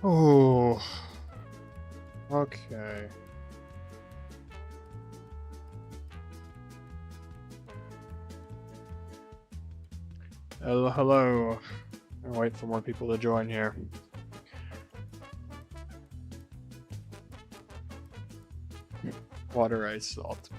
Oh, okay. Hello, hello. I'll wait for more people to join here. Water, ice, salt.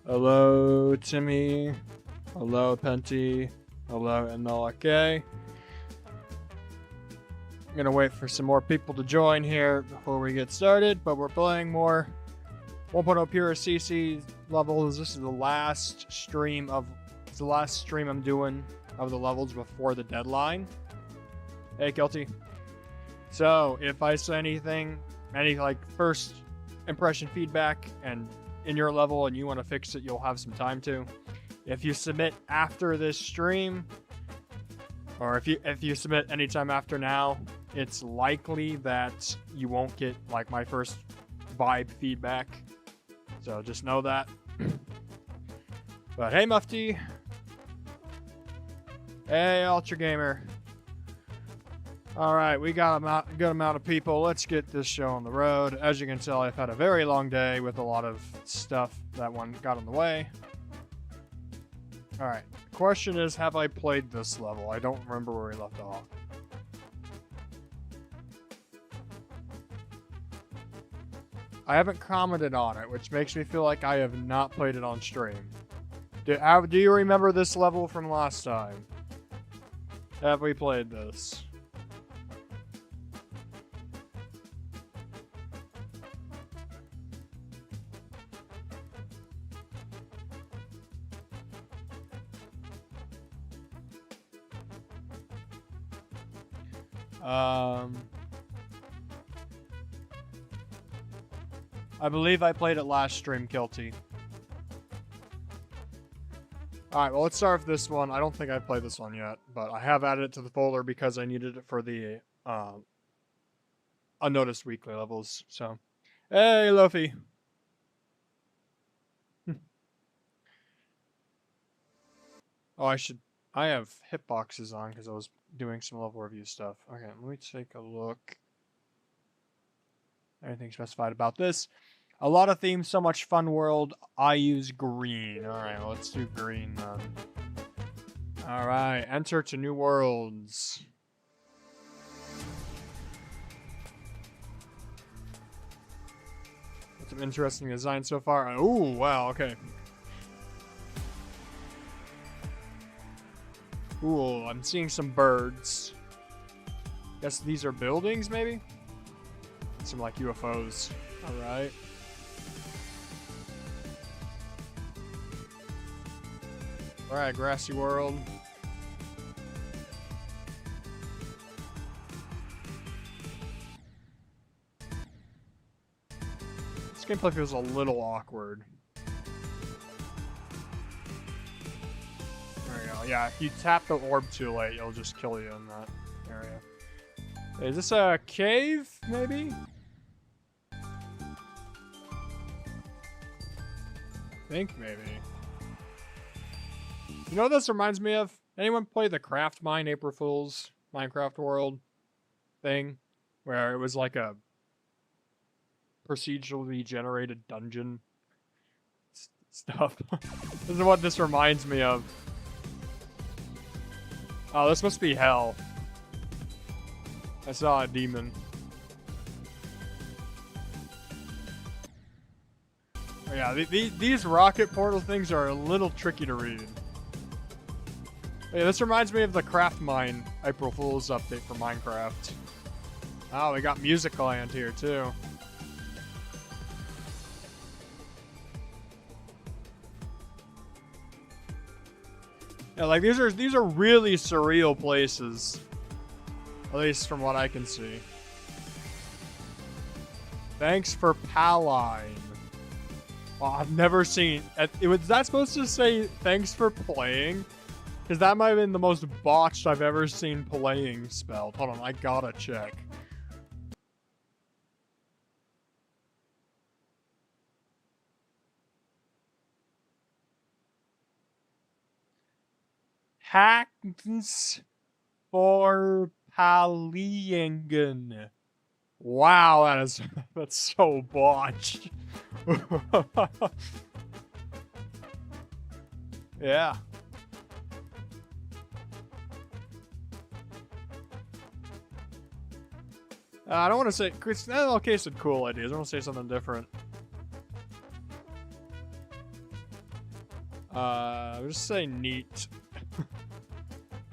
Hello, Timmy. Hello, Penty. Hello, MLK. I'm gonna wait for some more people to join here before we get started, but we're playing more 1.0 Purist CC levels. This is the last stream I'm doing of the levels before the deadline. Hey, Kelty. So, if I say anything, any first impression feedback, and in your level and you want to fix it, you'll have some time to. If you submit after this stream, or if you submit anytime after now, it's likely that you won't get my first vibe feedback. So just know that. But hey, Mufti. Hey, Ultra Gamer. All right, we got a good amount of people. Let's get this show on the road. As you can tell, I've had a very long day with a lot of stuff that one got in the way. All right, question is, have I played this level? I don't remember where we left off. I haven't commented on it, which makes me feel like I have not played it on stream. Do you remember this level from last time? Have we played this? I believe I played it last stream, Kilty. Alright, well, let's start with this one. I don't think I played this one yet, but I have added it to the folder because I needed it for the unnoticed weekly levels. So, hey, Luffy. Oh, I have hitboxes on because I was doing some level review stuff. Okay, let me take a look. Anything specified about this? A lot of themes, so much fun world. I use green. Alright, well, let's do green then. Alright, enter to new worlds. Some interesting design so far. Oh, wow, okay. Cool, I'm seeing some birds. Guess these are buildings, maybe? Some UFOs. Alright. Alright, grassy world. This gameplay feels a little awkward. There we go. Yeah, if you tap the orb too late, it'll just kill you in that area. Is this a cave, maybe? I think maybe. You know what this reminds me of? Anyone play the Craft Mine April Fool's Minecraft World thing? Where it was like a procedurally generated dungeon stuff. This is what this reminds me of. Oh, this must be hell. I saw a demon. Oh, yeah, these rocket portal things are a little tricky to read. Yeah, this reminds me of the Craft Mine April Fool's update for Minecraft. Oh, we got Music Land here too. Yeah, these are really surreal places. At least from what I can see. Thanks for Paline. Well, I've never seen... Was that supposed to say thanks for playing? Because that might have been the most botched I've ever seen playing spelled. Hold on, I gotta check. Pax for Palingen. Wow, that's so botched. Yeah. I don't want to say, Chris, okay, said cool ideas. I want to say something different. I'll just say neat.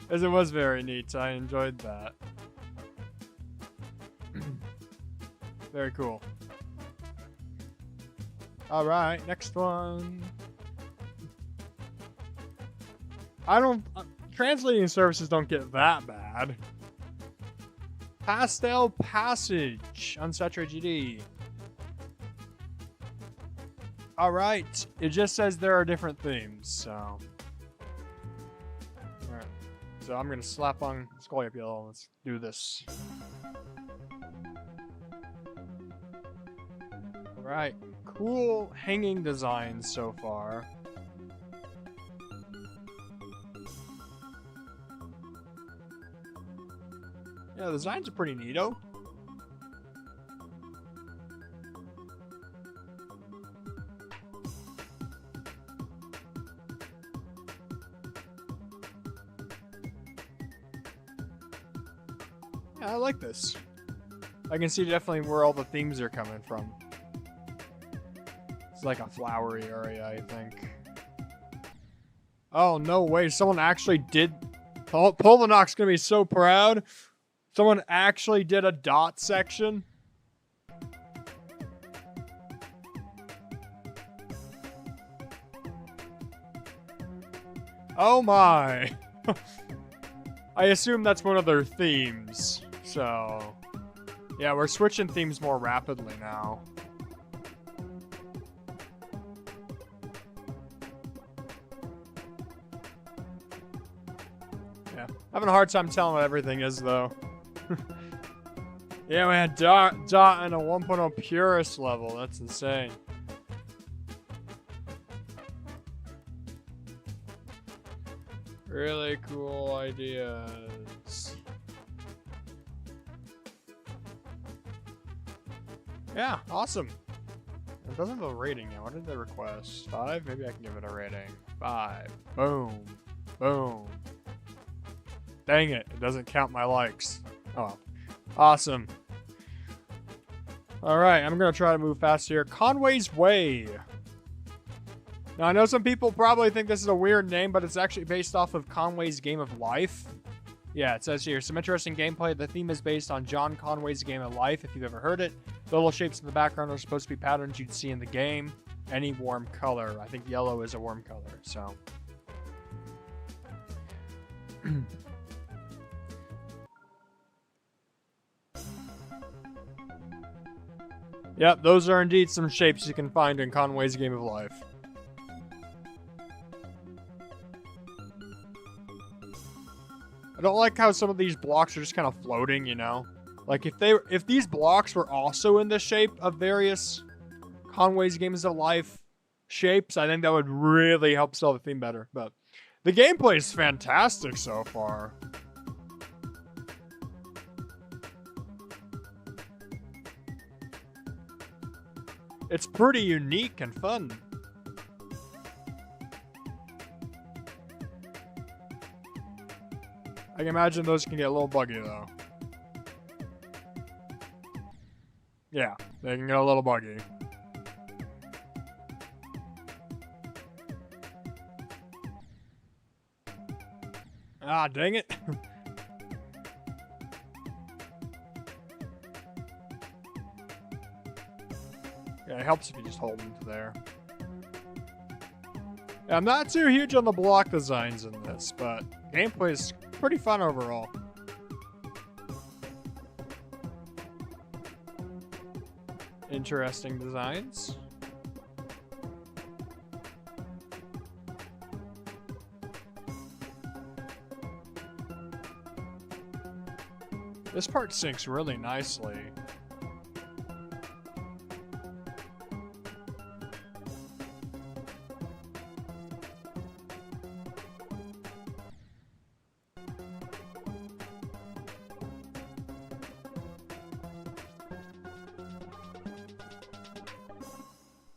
As it was very neat. I enjoyed that. Very cool. Alright, next one. Translating services don't get that bad. Pastel Passage, Unsaturated GD. Alright, it just says there are different themes, so. Alright, so I'm gonna slap on Skull Yellow. Let's do this. Alright, cool hanging designs so far. Yeah, the designs are pretty neato. Yeah, I like this. I can see definitely where all the themes are coming from. It's like a flowery area, I think. Oh, no way. Someone actually did... Polvanok's gonna be so proud. Someone actually did a dot section. Oh my. I assume that's one of their themes. So, yeah, we're switching themes more rapidly now. Yeah, having a hard time telling what everything is, though. Yeah, we had dot and a 1.0 Purist level. That's insane. Really cool ideas. Yeah, awesome. It doesn't have a rating yet. What did they request? 5? Maybe I can give it a rating. 5. Boom. Boom. Dang it. It doesn't count my likes. Oh well. Awesome. Alright, I'm going to try to move fast here. Conway's Way. Now, I know some people probably think this is a weird name, but it's actually based off of Conway's Game of Life. Yeah, it says here, some interesting gameplay. The theme is based on John Conway's Game of Life, if you've ever heard it. The little shapes in the background are supposed to be patterns you'd see in the game. Any warm color. I think yellow is a warm color, so... Yep, those are indeed some shapes you can find in Conway's Game of Life. I don't like how some of these blocks are just kind of floating, you know? Like, if these blocks were also in the shape of various Conway's Games of Life shapes, I think that would really help sell the theme better. But the gameplay is fantastic so far. It's pretty unique and fun. I can imagine those can get a little buggy, though. Yeah, they can get a little buggy. Ah, dang it. Yeah, it helps if you just hold them to there. Yeah, I'm not too huge on the block designs in this, but gameplay is pretty fun overall. Interesting designs. This part syncs really nicely.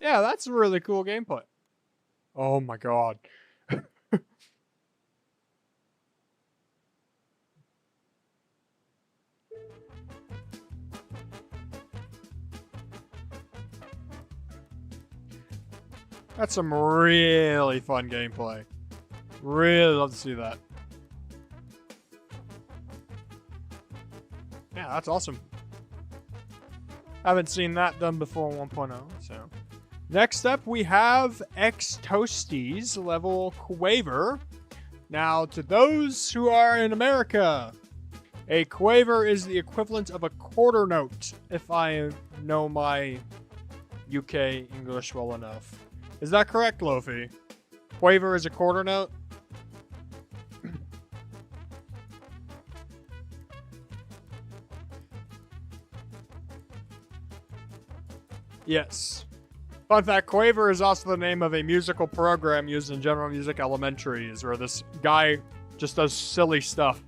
Yeah, that's really cool gameplay. Oh my god. That's some really fun gameplay. Really love to see that. Yeah, that's awesome. Haven't seen that done before in 1.0, so. Next up, we have X Toasties level Quaver. Now, to those who are in America, a quaver is the equivalent of a quarter note, if I know my UK English well enough. Is that correct, Lofi? Quaver is a quarter note? Yes. Fun fact, Quaver is also the name of a musical program used in general music elementaries, where this guy just does silly stuff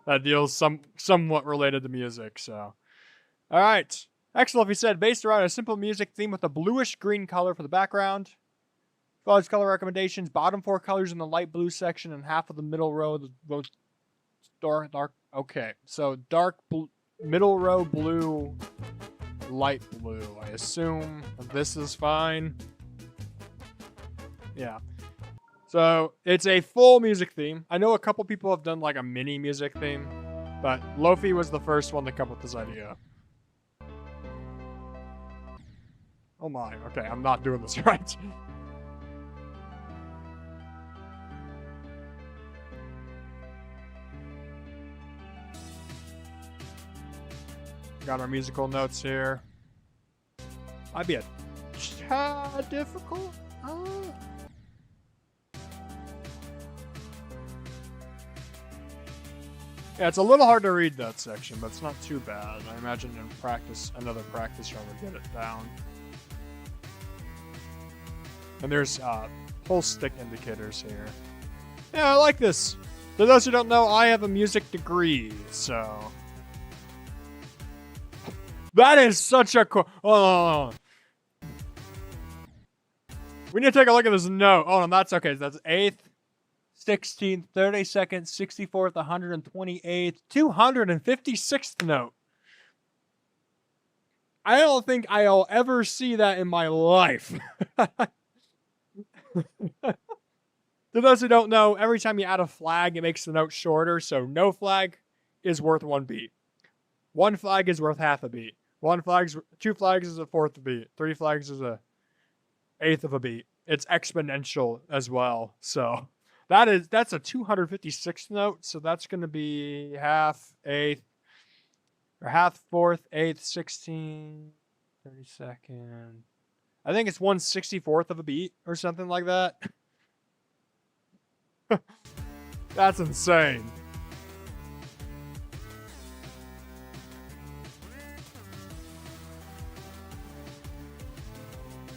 that deals somewhat related to music, so. Alright. Excellent, he said, based around a simple music theme with a bluish-green color for the background. Follows color recommendations, bottom 4 colors in the light blue section and half of the middle row, the dark, okay. So dark, middle row blue, light blue. I assume this is fine. Yeah. So it's a full music theme. I know a couple people have done like a mini music theme, but Lofi was the first one to come up with this idea. Oh my, okay, I'm not doing this right. Got our musical notes here. Might be a tad difficult. Yeah, it's a little hard to read that section, but it's not too bad. I imagine in practice, another practice run would get it down. And there's whole stick indicators here. Yeah, I like this. For those who don't know, I have a music degree, so. That is such a cool. Oh. We need to take a look at this note. Oh, no, that's okay. That's 8th, 16th, 32nd, 64th, 128th, 256th note. I don't think I'll ever see that in my life. To those who don't know, every time you add a flag, it makes the note shorter. So no flag is worth 1 beat. 1 flag is worth half a beat. 2 flags is a fourth beat. 3 flags is a eighth of a beat. It's exponential as well. So that's a 256th note. So that's going to be half, eighth, or half, fourth, eighth, 16, 32nd. I think it's 1/64th of a beat or something like that. That's insane.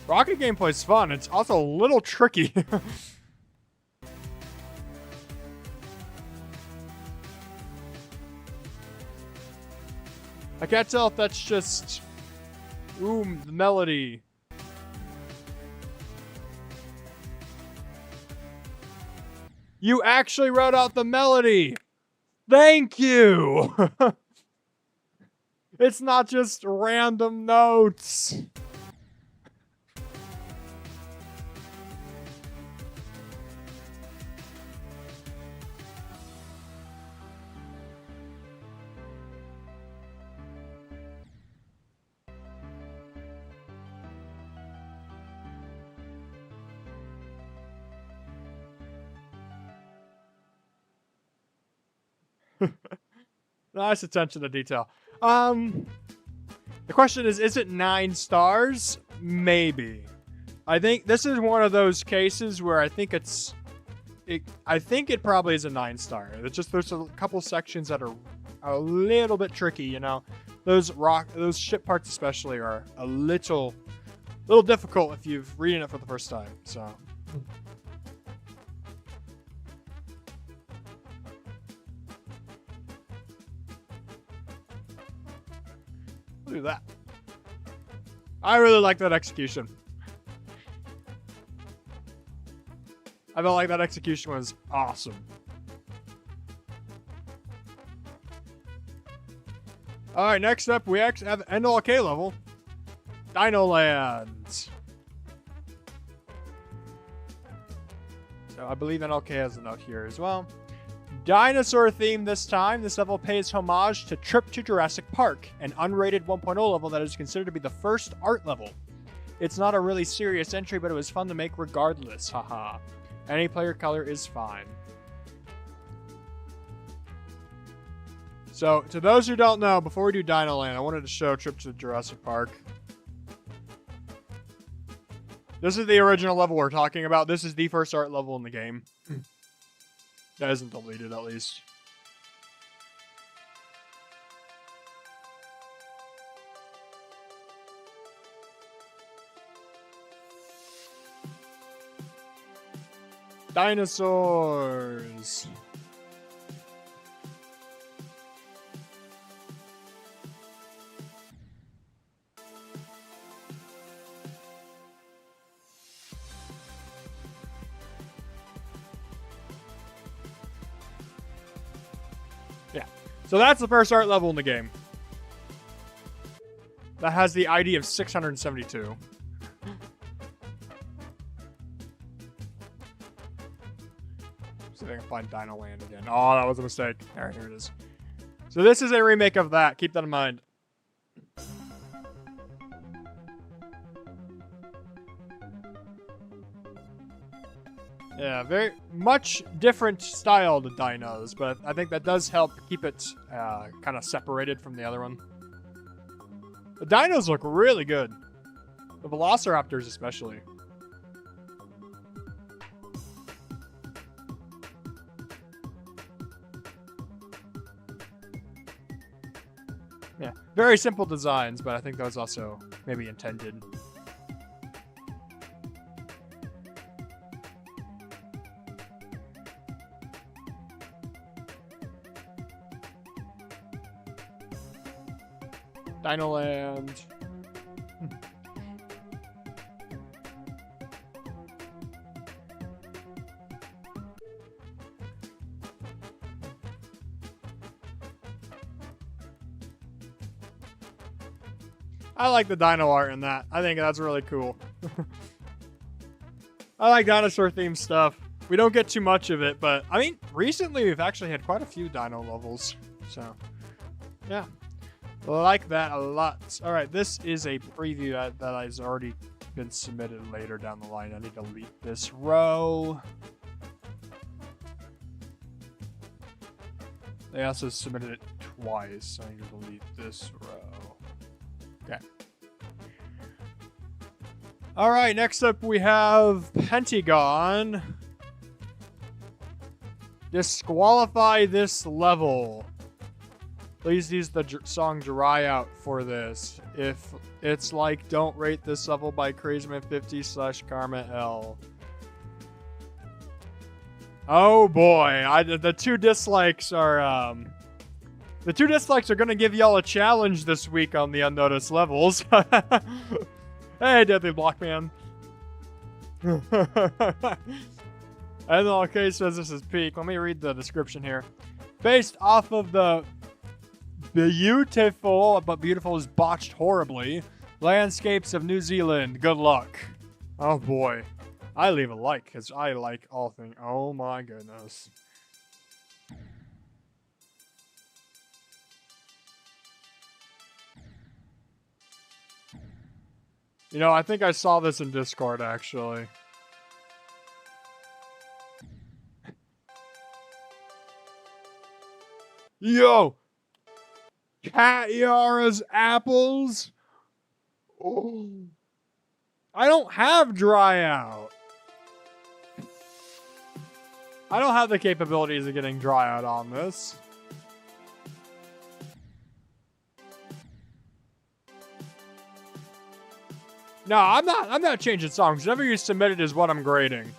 Rocket gameplay is fun. It's also a little tricky. I can't tell if that's just the melody. You actually wrote out the melody. Thank you. It's not just random notes. Nice attention to detail. The question is it 9 stars? Maybe. I think this is one of those cases where I think it probably is a 9-star. It's just there's a couple sections that are a little bit tricky, you know. Those ship parts especially are a little difficult if you've reading it for the first time. So. Do that. I really like that execution. I felt like that execution was awesome. Alright, next up, we actually have an NLK level. Dino Land. So I believe NLK has a note here as well. Dinosaur theme this time. This level pays homage to Trip to Jurassic Park, an unrated 1.0 level that is considered to be the first art level. It's not a really serious entry, but it was fun to make regardless. Haha. Any player color is fine. So, to those who don't know, before we do Dino Land, I wanted to show Trip to Jurassic Park. This is the original level we're talking about. This is the first art level in the game. That isn't deleted, at least. Dinosaurs. Yeah. So that's the first art level in the game. That has the ID of 672. See if I can find Dino Land again. Oh, that was a mistake. Alright, here it is. So this is a remake of that. Keep that in mind. Yeah, very much different style to dinos, but I think that does help keep it kind of separated from the other one. The dinos look really good. The velociraptors especially. Yeah, very simple designs, but I think that was also maybe intended. Dino Land. I like the dino art in that. I think that's really cool. I like dinosaur themed stuff. We don't get too much of it, but I mean, recently we've actually had quite a few dino levels. So, yeah. Like that a lot. Alright, this is a preview that has already been submitted later down the line. I need to delete this row. They also submitted it twice, so I need to delete this row. Okay. Alright, next up we have Pentagon. Disqualify this level. Please use the song Dry Out for this. If it's like Don't Rate This Level by Crazyman50/Karma L. Oh boy, the two dislikes are gonna give y'all a challenge this week on the unnoticed levels. Hey, Deadly Blockman. NLK says this is peak. Let me read the description here. Based off of the beautiful, but beautiful is botched horribly, landscapes of New Zealand. Good luck. Oh boy. I leave a like, because I like all things. Oh my goodness. You know, I think I saw this in Discord, actually. Yo! Cat Yara's apples? Oh. I don't have Dry Out. I don't have the capabilities of getting Dry Out on this. No, I'm not changing songs. Whatever you submitted is what I'm grading.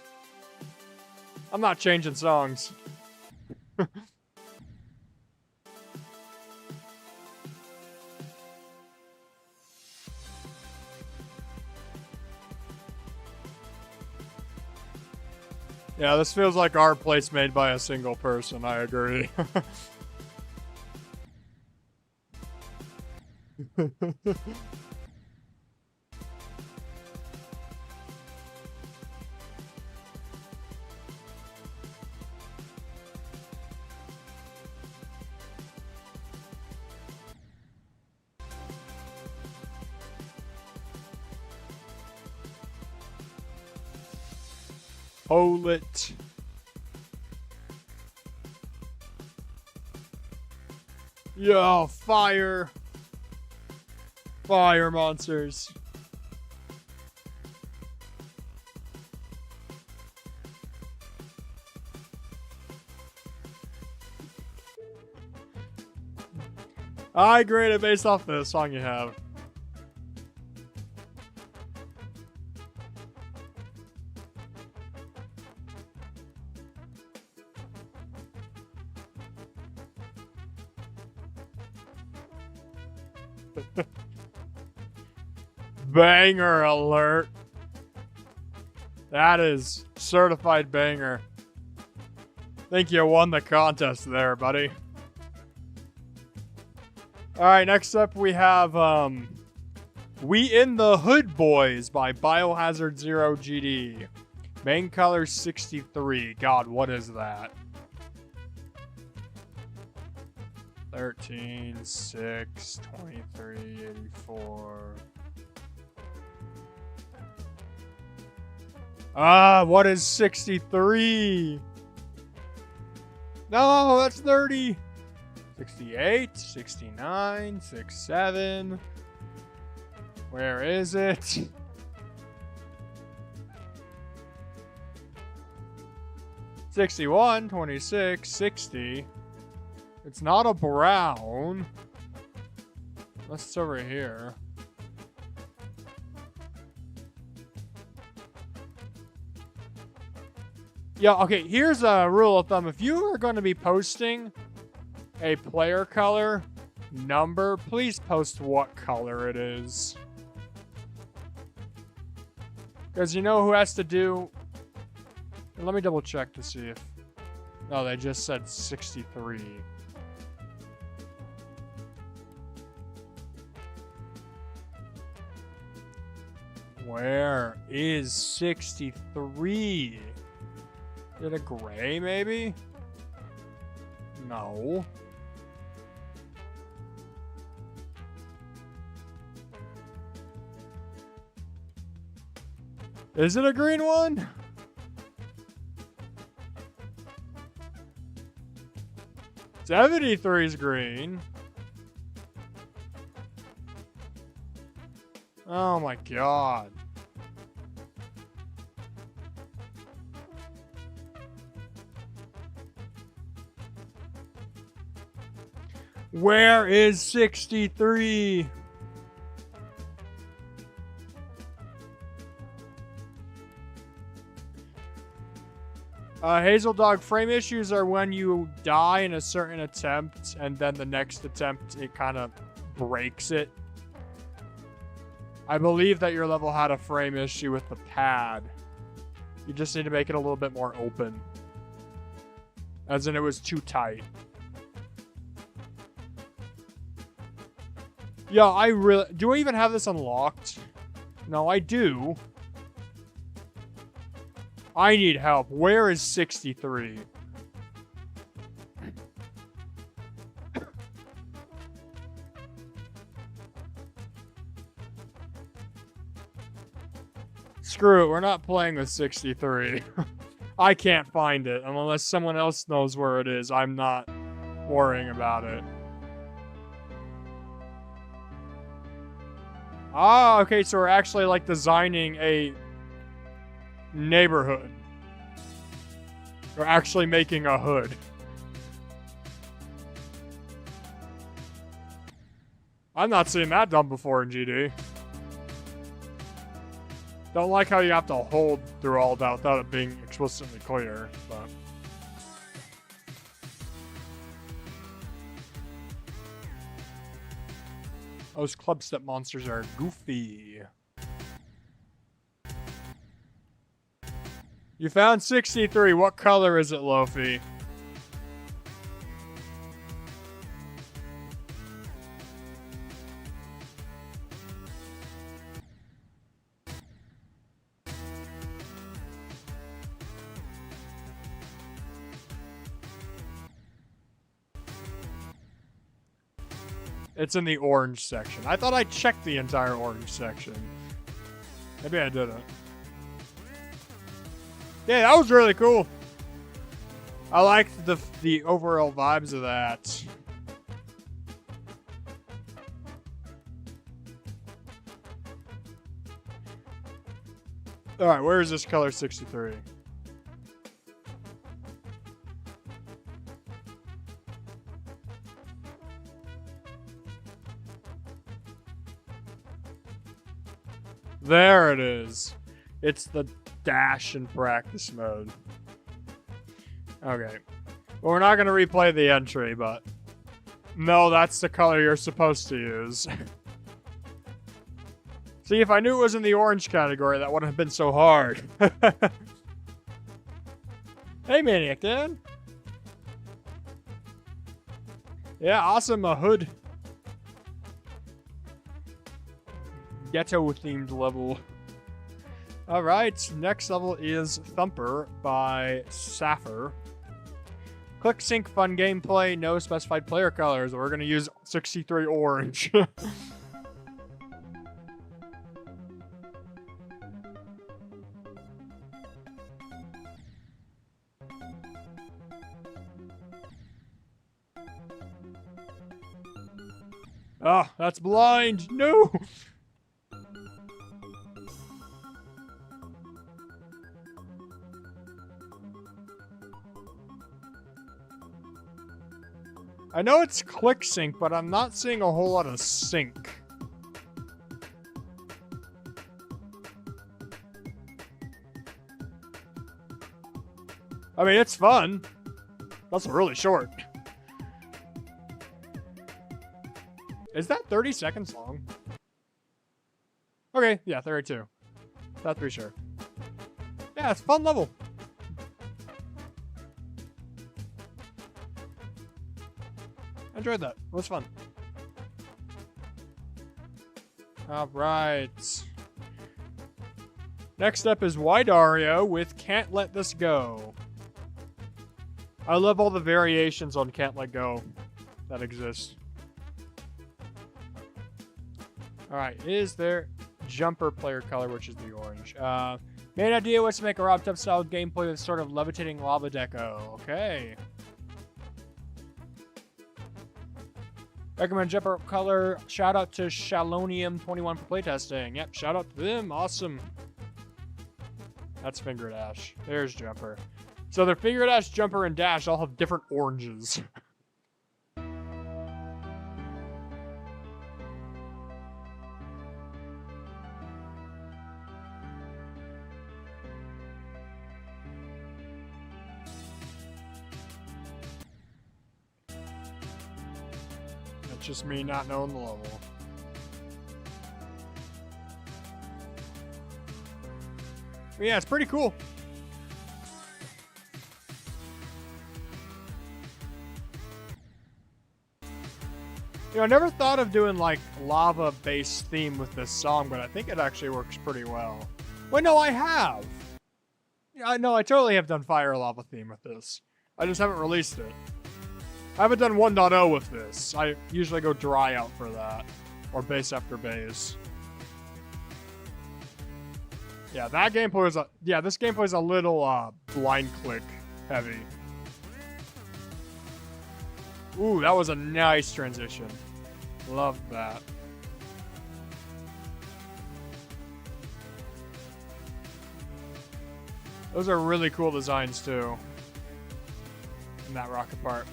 I'm not changing songs. Yeah, this feels like art plates made by a single person, I agree. Hold it. Yo, fire. Fire monsters. I grade it based off the song you have. Banger alert. That is certified banger. Think you won the contest there, buddy. Alright, next up we have We in the Hood Boys by Biohazard Zero GD. Main color 63. God, what is that? 13, 6, 23, 84. What is 63? No, that's 30. 68, 69, 67. Where is it? $61, 26, 60. It's not a brown. Unless it's over here. Yeah, okay, here's a rule of thumb. If you are going to be posting a player color number, please post what color it is. Because you know who has to do... Let me double check to see if... No, they just said 63. Where is 63? Is it a gray, maybe? No. Is it a green one? $73 is green. Oh my god. Where is 63? Hazel Dog, frame issues are when you die in a certain attempt, and then the next attempt, it kind of breaks it. I believe that your level had a frame issue with the pad. You just need to make it a little bit more open. As in, it was too tight. Yeah, I really... Do I even have this unlocked? No, I do. I need help. Where is 63? Screw it, we're not playing with 63. I can't find it. Unless someone else knows where it is, I'm not worrying about it. Ah, okay, so we're actually, like, designing a neighborhood. We're actually making a hood. I've not seen that done before in GD. Don't like how you have to hold through all that without it being explicitly clear, but... Those club step monsters are goofy. You found 63. What color is it, Lofi? It's in the orange section. I thought I checked the entire orange section. Maybe I didn't. Yeah, that was really cool. I liked the overall vibes of that. Alright, where is this color 63? There it is. It's the dash in practice mode. Okay. Well, we're not going to replay the entry, but... No, that's the color you're supposed to use. See, if I knew it was in the orange category, that wouldn't have been so hard. Hey, Maniac Dan. Yeah, awesome. A hood. Ghetto-themed level. Alright, next level is Thumper by Sappher. Click sync fun gameplay, no specified player colors. We're gonna use 63 orange. Ah, that's blind! No! I know it's click sync, but I'm not seeing a whole lot of sync. I mean, it's fun. That's really short. Is that 30 seconds long? Okay, yeah, 32. Not pretty sure. Yeah, it's a fun level. I enjoyed that. It was fun. Alright. Next up is Widario with Can't Let This Go. I love all the variations on Can't Let Go that exist. Alright, is there jumper player color, which is the orange. Main idea was to make a Rob Tubb style gameplay with sort of levitating lava deco. Okay. Recommend jumper color. Shout out to Shalonium21 for playtesting. Yep, shout out to them. Awesome. That's Finger Dash. There's Jumper. So their Finger Dash, Jumper, and Dash all have different oranges. That's just me not knowing the level. But yeah, it's pretty cool. You know, I never thought of doing like lava-based theme with this song, but I think it actually works pretty well. Wait, no, I have. Yeah, no, I totally have done fire lava theme with this. I just haven't released it. I haven't done 1.0 with this. I usually go dry out for that, or base after base. Yeah, that gameplay is this gameplay is a little blind click heavy. Ooh, that was a nice transition. Love that. Those are really cool designs too. In that rocket part.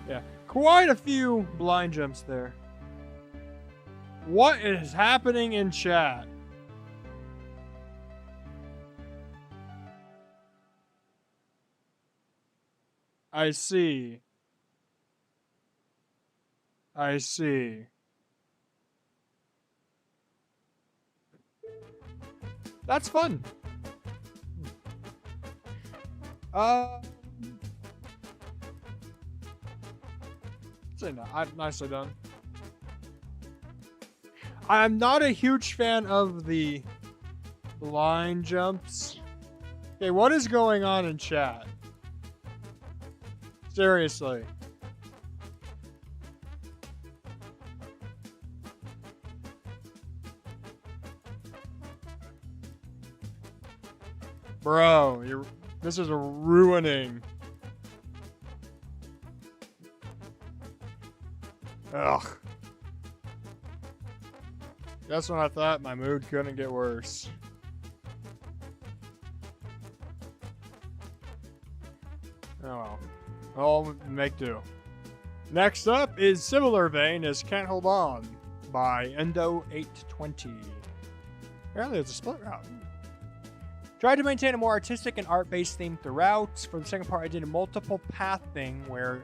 Yeah, quite a few blind jumps there. What is happening in chat? I see. I see. That's fun. Say no. Nicely done. I'm not a huge fan of the line jumps. Okay, what is going on in chat? Seriously. Bro, this is ruining. Ugh. That's when I thought my mood couldn't get worse. Oh well. I'll make do. Next up is similar vein as Can't Hold On by Endo820. Apparently it's a split route. Tried to maintain a more artistic and art-based theme throughout. For the second part, I did a multiple path thing where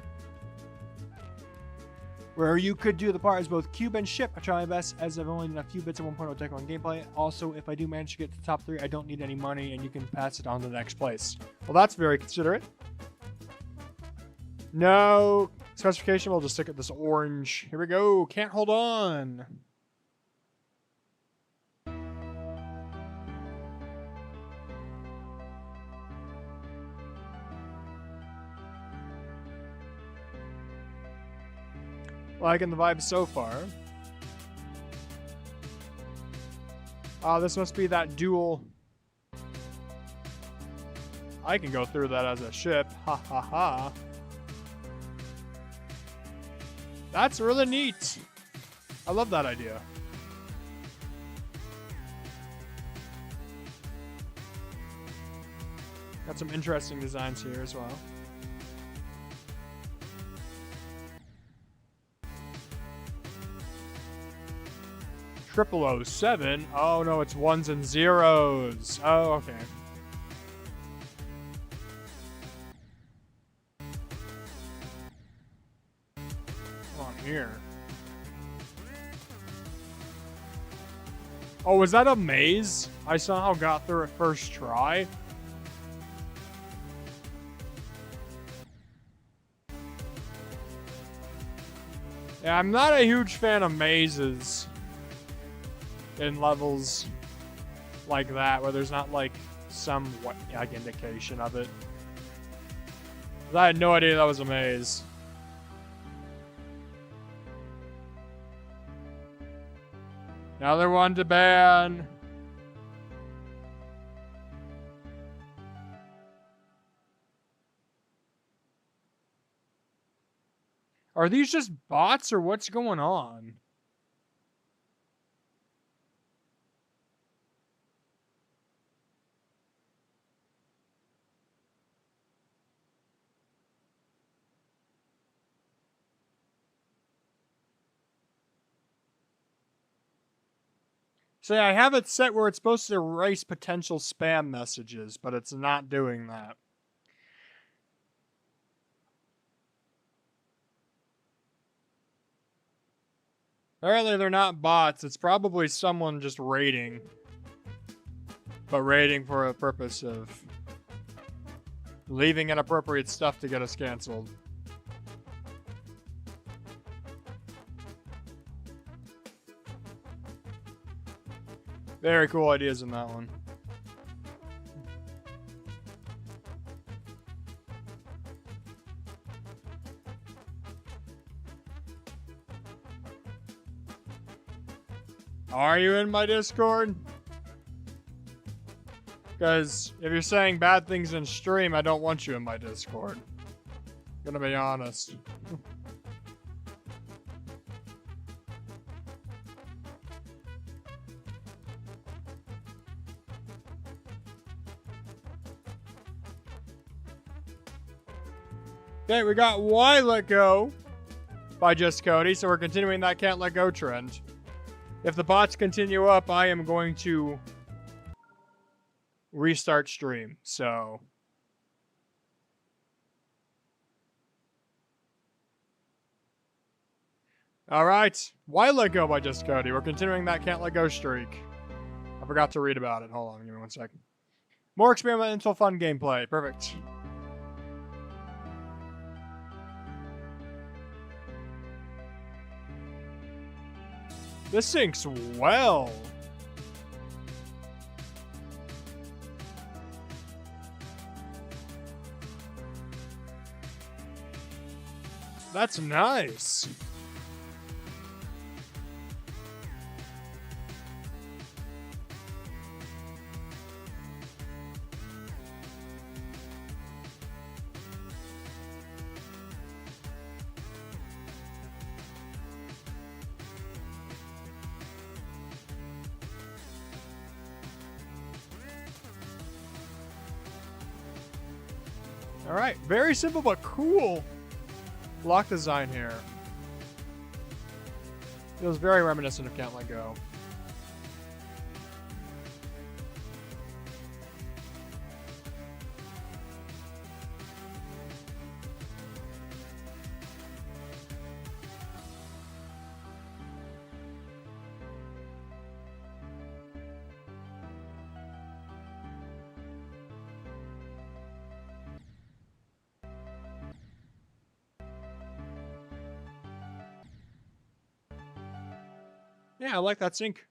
you could do the part as both cube and ship. I try my best as I've only done a few bits of 1.0 Tech 1 gameplay. Also, if I do manage to get to the top 3, I don't need any money and you can pass it on to the next place. Well, that's very considerate. No specification, we'll just stick at this orange. Here we go. Can't Hold On. Liking the vibe so far. This must be that dual. I can go through that as a ship. Ha ha ha. That's really neat. I love that idea. Got some interesting designs here as well. 0007? Oh no, it's ones and zeros. Oh, okay. Come on here. Oh, was that a maze? I somehow got through it first try. Yeah, I'm not a huge fan of mazes in levels like that, where there's not like some like indication of it. I had no idea that was a maze. Another one to ban. Are these just bots or what's going on? See, I have it set where it's supposed to erase potential spam messages, but it's not doing that. Apparently they're not bots, it's probably someone just raiding. But raiding for a purpose of leaving inappropriate stuff to get us canceled. Very cool ideas in that one. Are you in my Discord? Because if you're saying bad things in stream, I don't want you in my Discord. I'm gonna be honest. Okay, we got Why Let Go by Just Cody, so we're continuing that Can't Let Go trend. If the bots continue up, I am going to restart stream, so... All right. Why Let Go by Just Cody. We're continuing that Can't Let Go streak. I forgot to read about it. Hold on. Give me 1 second. More experimental fun gameplay. Perfect. This syncs well. That's nice. All right, very simple but cool block design here. Feels very reminiscent of Can't Let Go. Yeah, I like that sync.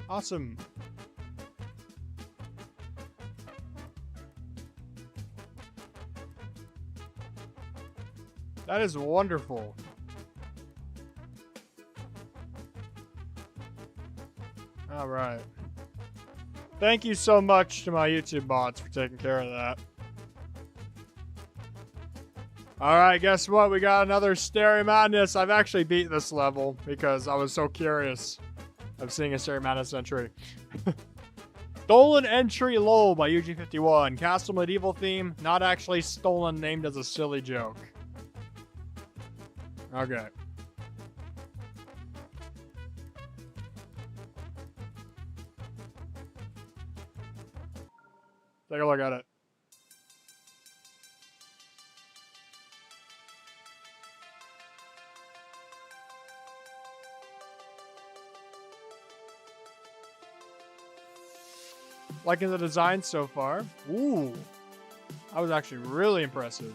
Awesome. That is wonderful. All right. Thank you so much to my YouTube bots for taking care of that. Alright, guess what? We got another Stereo Madness. I've actually beat this level because I was so curious of seeing a Stereo Madness entry. Stolen Entry LOL by UG51. Castle Medieval theme, not actually stolen, named as a silly joke. Okay. Take a look at it. Liking the design so far. Ooh. That was actually really impressive.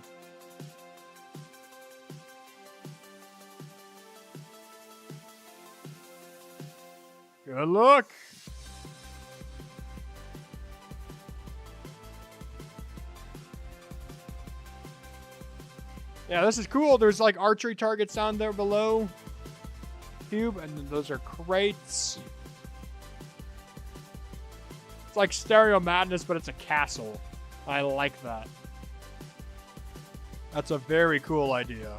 Good look. Yeah, this is cool. There's like archery targets down there below. Cube, and those are crates. It's like Stereo Madness, but it's a castle. I like that. That's a very cool idea.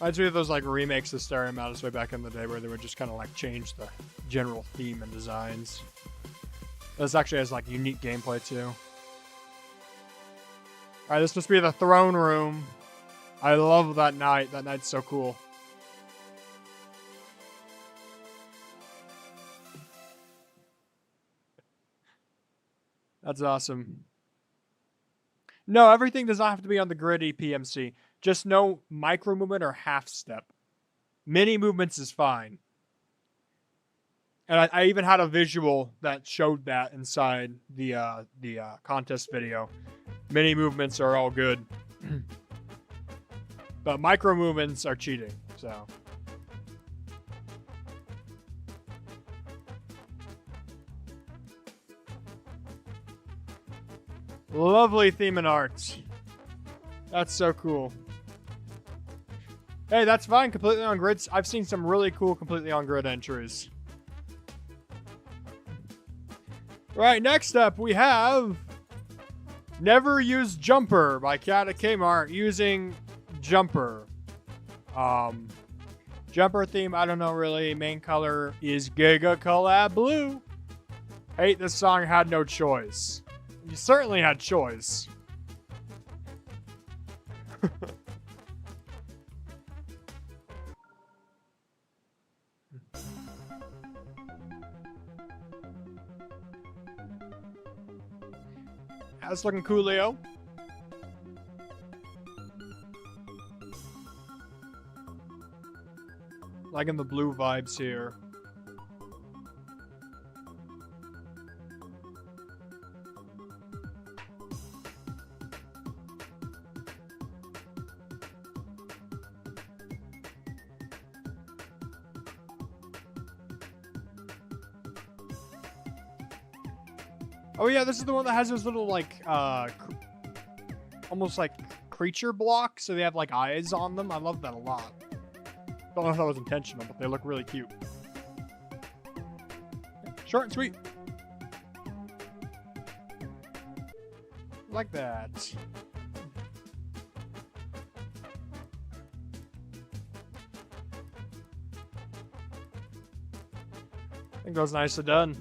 I'd say those like remakes of Stereo Madness way back in the day where they would just kind of like change the general theme and designs. This actually has like unique gameplay too. Alright, this must be the throne room. I love that knight. That knight's so cool. That's awesome. No, everything does not have to be on the gritty PMC. Just no micro movement or half step. Mini movements is fine. And I even had a visual that showed that inside the contest video. Mini movements are all good. But micro movements are cheating, so. Lovely theme and art. That's so cool. Hey, that's fine. Completely on grids. I've seen some really cool completely on grid entries. Right, next up we have Never Use Jumper by Cat at Kmart using Jumper. Jumper theme, I don't know really. Main color is Giga Collab Blue. Hate this song had no choice. You certainly had choice. That's looking coolio. Liking the blue vibes here. Oh yeah, this is the one that has those little like almost like creature blocks, so they have like eyes on them. I love that a lot. Don't know if that was intentional, but they look really cute. Short and sweet. Like that. I think that was nicely done.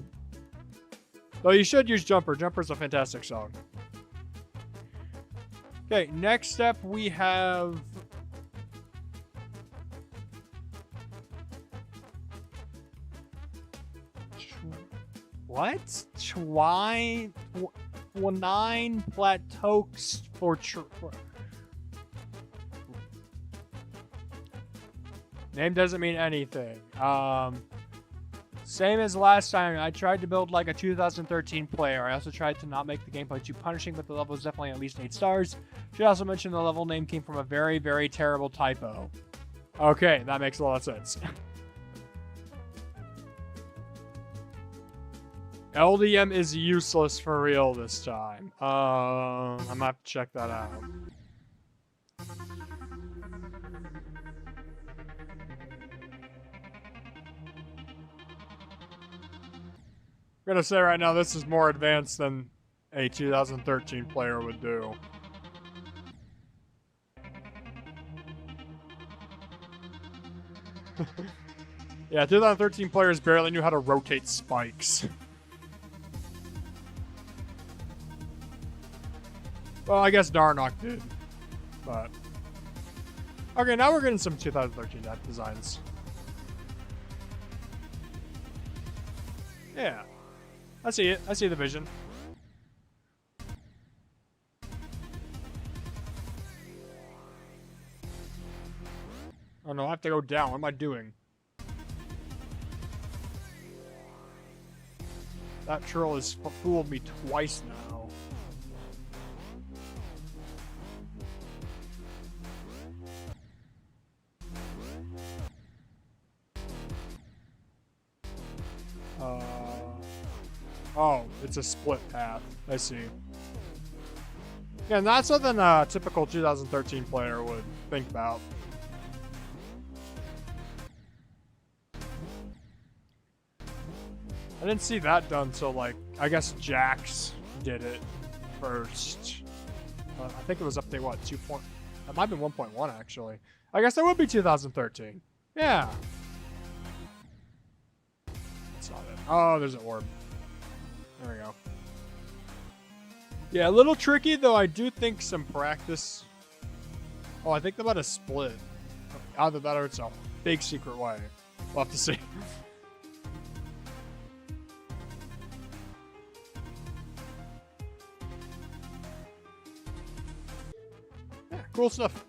Though you should use Jumper. Jumper's a fantastic song. Okay, next up we have... What? Twine Plateaux for... Name doesn't mean anything. Same as last time, I tried to build like a 2013 player. I also tried to not make the gameplay too punishing, but the level is definitely at least 8 stars. Should also mention the level name came from a very, very terrible typo. Okay, that makes a lot of sense. LDM is useless for real this time. I'm gonna have to check that out. I'm gonna say right now, this is more advanced than a 2013 player would do. Yeah, 2013 players barely knew how to rotate spikes. Well, I guess Darnock did, but... Okay, now we're getting some 2013 designs. Yeah. I see it. I see the vision. Oh no, I have to go down. What am I doing? That troll has fooled me twice now. Oh, it's a split path. I see. Yeah, and that's something a typical 2013 player would think about. I didn't see that done, so like, I guess Jax did it first. I think it was update, what, 2. That might have been 1.1 actually. I guess that would be 2013. Yeah. That's not it. Oh, there's an orb. There we go. Yeah, a little tricky, though I do think some practice... Oh, I think they're about to split. Either that or it's a big secret way. We'll have to see. Yeah, cool stuff.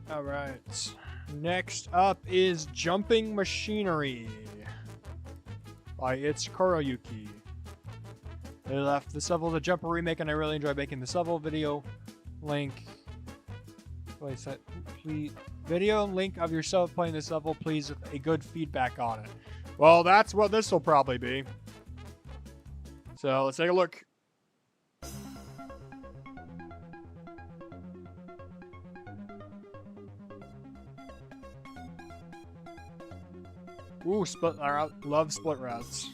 Alright. Next up is Jumping Machinery by It's Kuroyuki. They left this level as a Jumper remake, and I really enjoyed making this level. Video link. Please, video and link of yourself playing this level, please, with a good feedback on it. Well, that's what this will probably be. So let's take a look. Ooh, split route. Love split routes.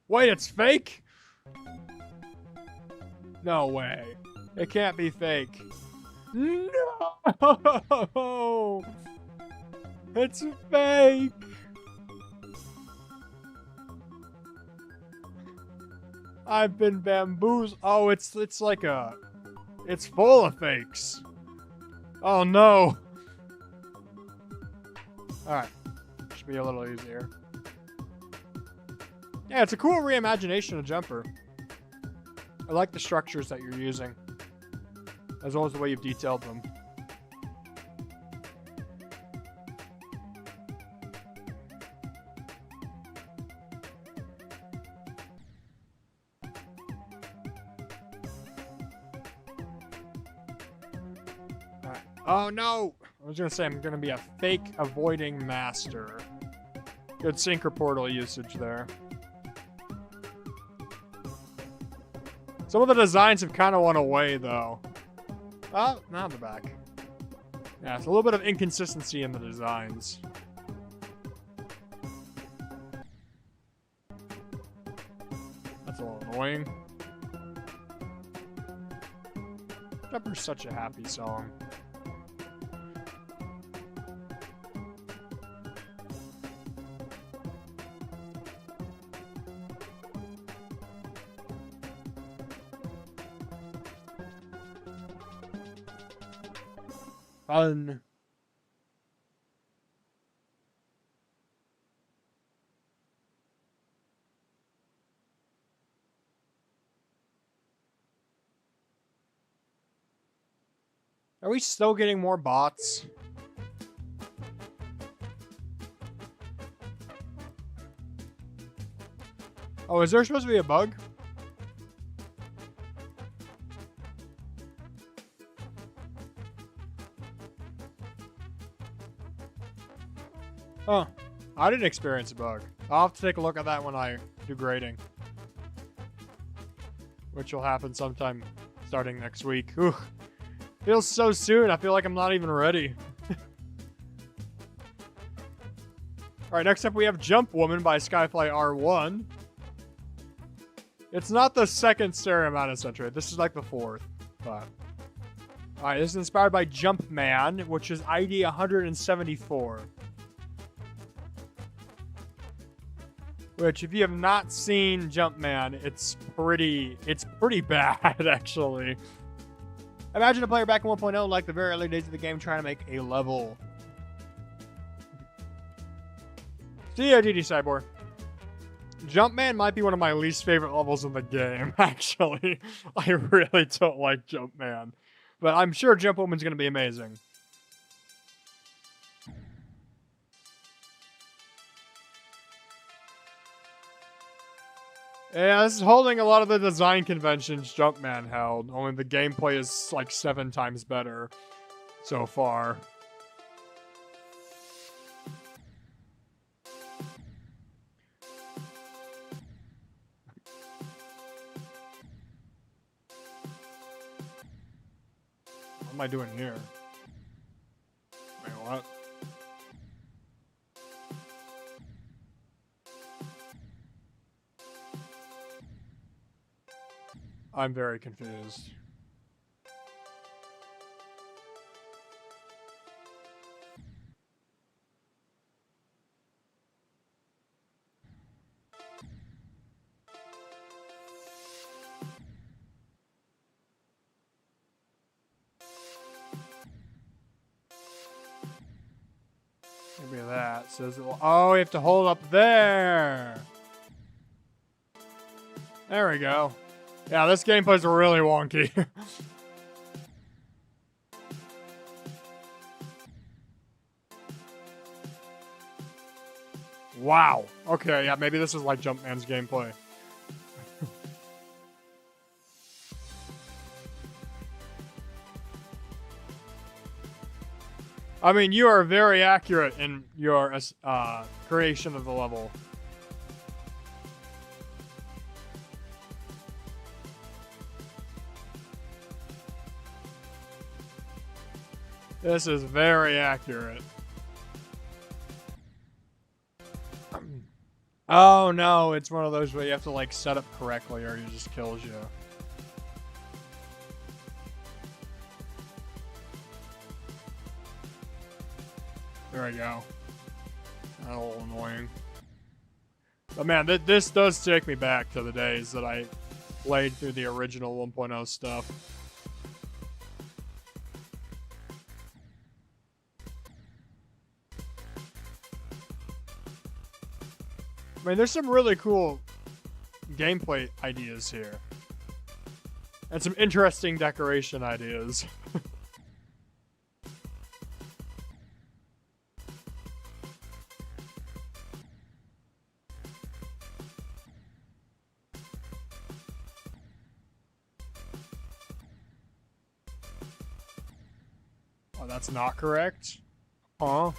Wait, it's fake? No way. It can't be fake. No! It's fake! I've been bamboozled. Oh, it's like a... It's full of fakes. Oh, no. Alright. Should be a little easier. Yeah, it's a cool reimagination of Jumper. I like the structures that you're using, as well as the way you've detailed them. Alright. Oh no! I was gonna say I'm gonna be a fake avoiding master. Good synchro portal usage there. Some of the designs have kind of went away, though. Oh, now they're back. Yeah, it's a little bit of inconsistency in the designs. That's a little annoying. Jumper's such a happy song. Fun. Are we still getting more bots? Oh, is there supposed to be a bug? Oh, I didn't experience a bug. I'll have to take a look at that when I do grading. Which will happen sometime starting next week. Ooh, feels so soon. I feel like I'm not even ready. Alright, next up we have Jump Woman by Skyfly R1. It's not the second Stereo Mountain Century. This is like the fourth. But alright, this is inspired by Jumpman, which is ID 174. Which, if you have not seen Jumpman, it's pretty bad, actually. Imagine a player back in 1.0, like the very early days of the game, trying to make a level. See ya, GD Cyborg. Jumpman might be one of my least favorite levels in the game, actually. I really don't like Jumpman. But I'm sure Jump Woman's going to be amazing. Yeah, this is holding a lot of the design conventions Jumpman held, only the gameplay is like 7 times better so far. What am I doing here? Wait, what? I'm very confused. Maybe that says it will. Oh, we have to hold up there. There we go. Yeah, this gameplay's really wonky. Wow. Okay, yeah, maybe this is like Jumpman's gameplay. I mean, you are very accurate in your creation of the level. This is very accurate. Oh no, it's one of those where you have to like set up correctly or it just kills you. There we go. That's a little annoying. But man, this does take me back to the days that I played through the original 1.0 stuff. I mean, there's some really cool gameplay ideas here. And some interesting decoration ideas. Oh, that's not correct? Huh?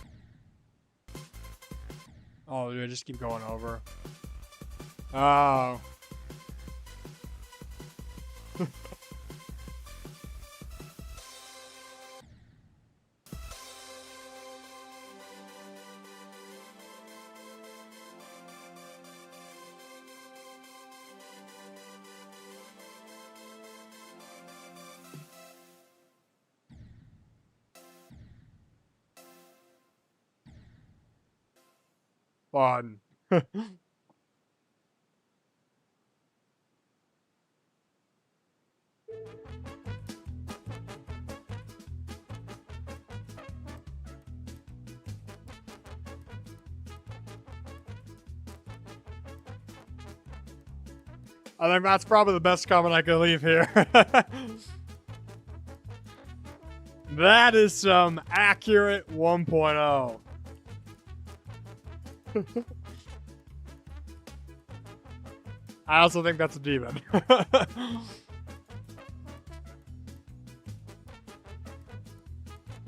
Oh, do I just keep going over? Oh. Fun. I think that's probably the best comment I could leave here. That is some accurate 1.0. I also think that's a demon.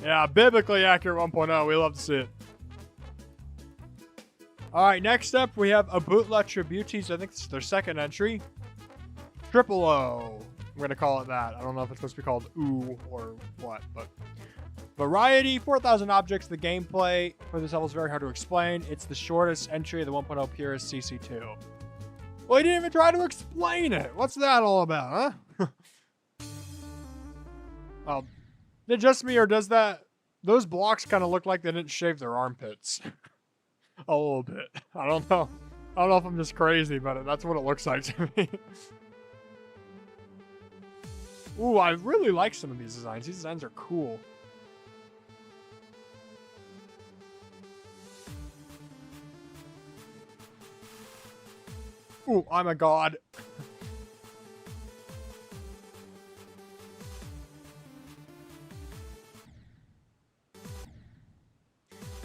Yeah, biblically accurate 1.0. We love to see it. Alright, next up we have Abutla Tributis. I think it's their second entry. Triple O. I'm going to call it that. I don't know if it's supposed to be called OO or what, but... Variety, 4,000 objects. The gameplay for this level is very hard to explain. It's the shortest entry of the 1.0 Purist CC2. Well, he didn't even try to explain it. What's that all about, huh? Oh, is it just me, or does that... Those blocks kind of look like they didn't shave their armpits. A little bit. I don't know. I don't know if I'm just crazy, but that's what it looks like to me. Ooh, I really like some of these designs. These designs are cool. Ooh, I'm a god.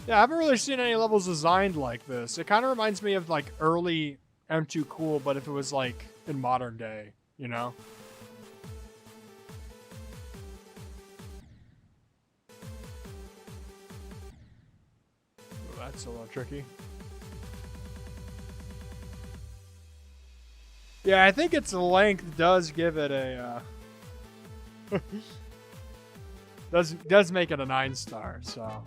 Yeah, I haven't really seen any levels designed like this. It kind of reminds me of like early M2 Cool, but if it was like in modern day, you know? Ooh, that's a little tricky. Yeah, I think its length does give it a does make it a 9-star, so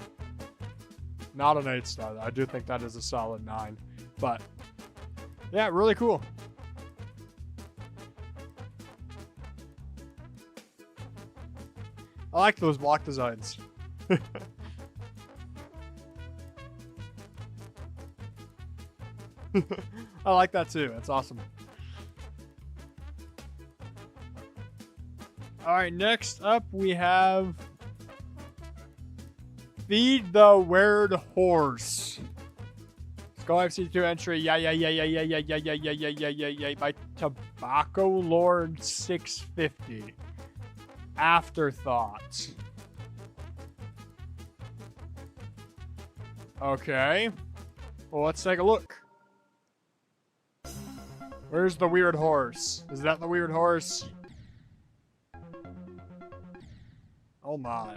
not an 8-star. I do think that is a solid 9, but yeah, really cool. I like those block designs. I like that too. That's awesome. All right, next up we have Feed the Weird Horse. Skull FC2 entry, yeah, by Tobacco Lord 650. Afterthoughts. Okay. Well, let's take a look. Where's the weird horse? Is that the weird horse? Oh my.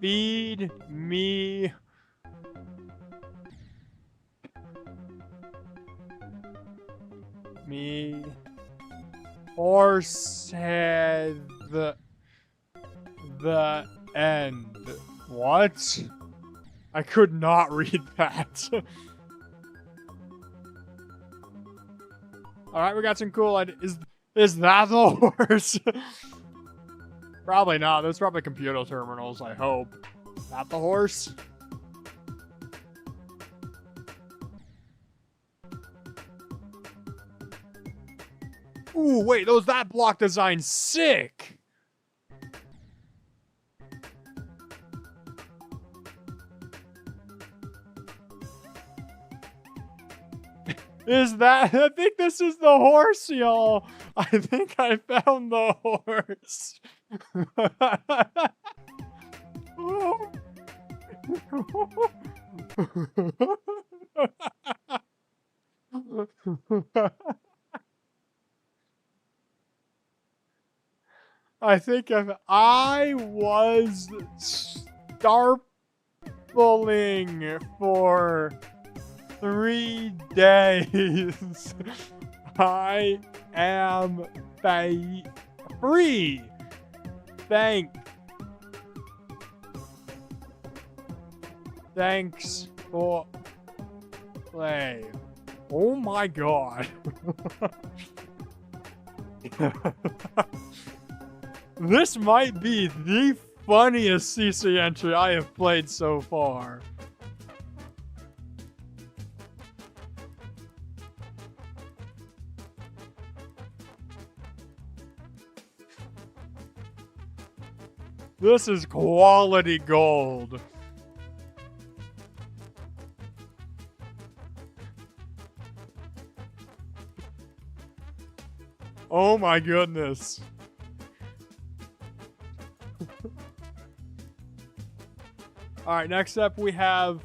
Feed me horse head the end. What? I could not read that. Alright, we got some cool ideas. Is that the horse? Probably not. There's probably computer terminals, I hope. Is that the horse? Ooh, wait, that block design sick. Is that? I think this is the horse, y'all. I think I found the horse. I think if I was starveling for 3 days, I am free. Thanks for play. Oh my god. This might be the funniest CC entry I have played so far. This is quality gold. Oh my goodness. Alright, next up we have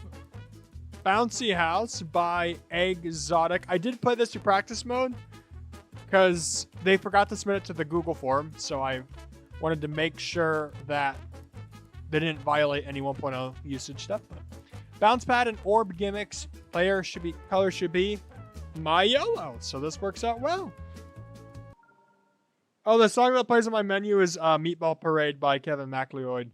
Bouncy House by Exotic. I did play this to practice mode because they forgot to submit it to the Google form, so I wanted to make sure that they didn't violate any 1.0 usage stuff. Bounce pad and orb gimmicks. Color should be my yellow, so this works out well. Oh, the song that plays on my menu is Meatball Parade by Kevin MacLeod.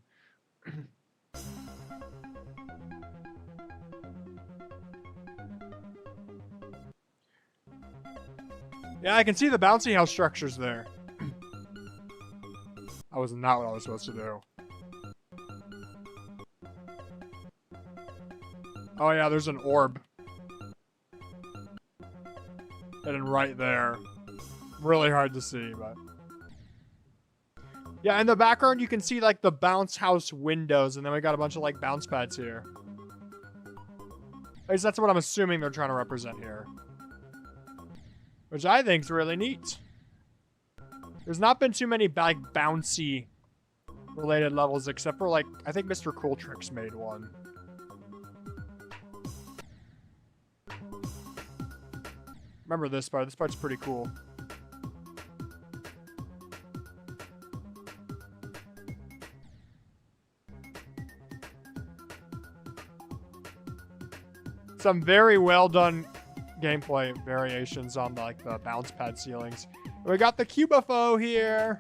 Yeah, I can see the bouncy house structures there. That was not what I was supposed to do. Oh yeah, there's an orb. Hidden right there. Really hard to see, but... Yeah, in the background you can see like the bounce house windows, and then we got a bunch of like bounce pads here. At least that's what I'm assuming they're trying to represent here. Which I think is really neat. There's not been too many like bouncy related levels, except for like, I think Mr. Cool Tricks made one. Remember this part. This part's pretty cool. Some very well done gameplay variations on like the bounce pad ceilings. We got the QFO here.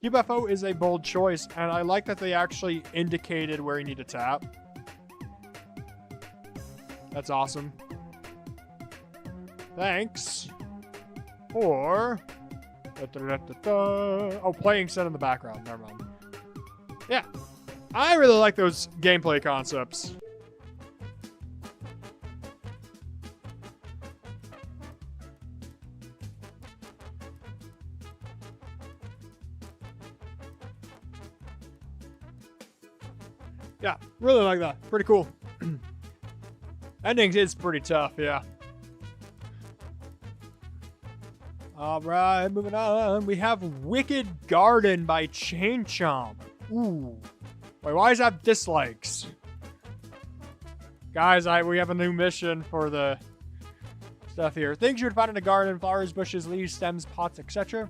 QFO is a bold choice, and I like that they actually indicated where you need to tap. That's awesome. Thanks for... Oh, playing set in the background. Never mind. Yeah. I really like those gameplay concepts. Yeah, really like that. Pretty cool. Ending is pretty tough, yeah. Alright, moving on. We have Wicked Garden by Chain Chomp. Ooh. Wait, why does that have dislikes? Guys, we have a new mission for the stuff here. Things you would find in a garden: flowers, bushes, leaves, stems, pots, etc.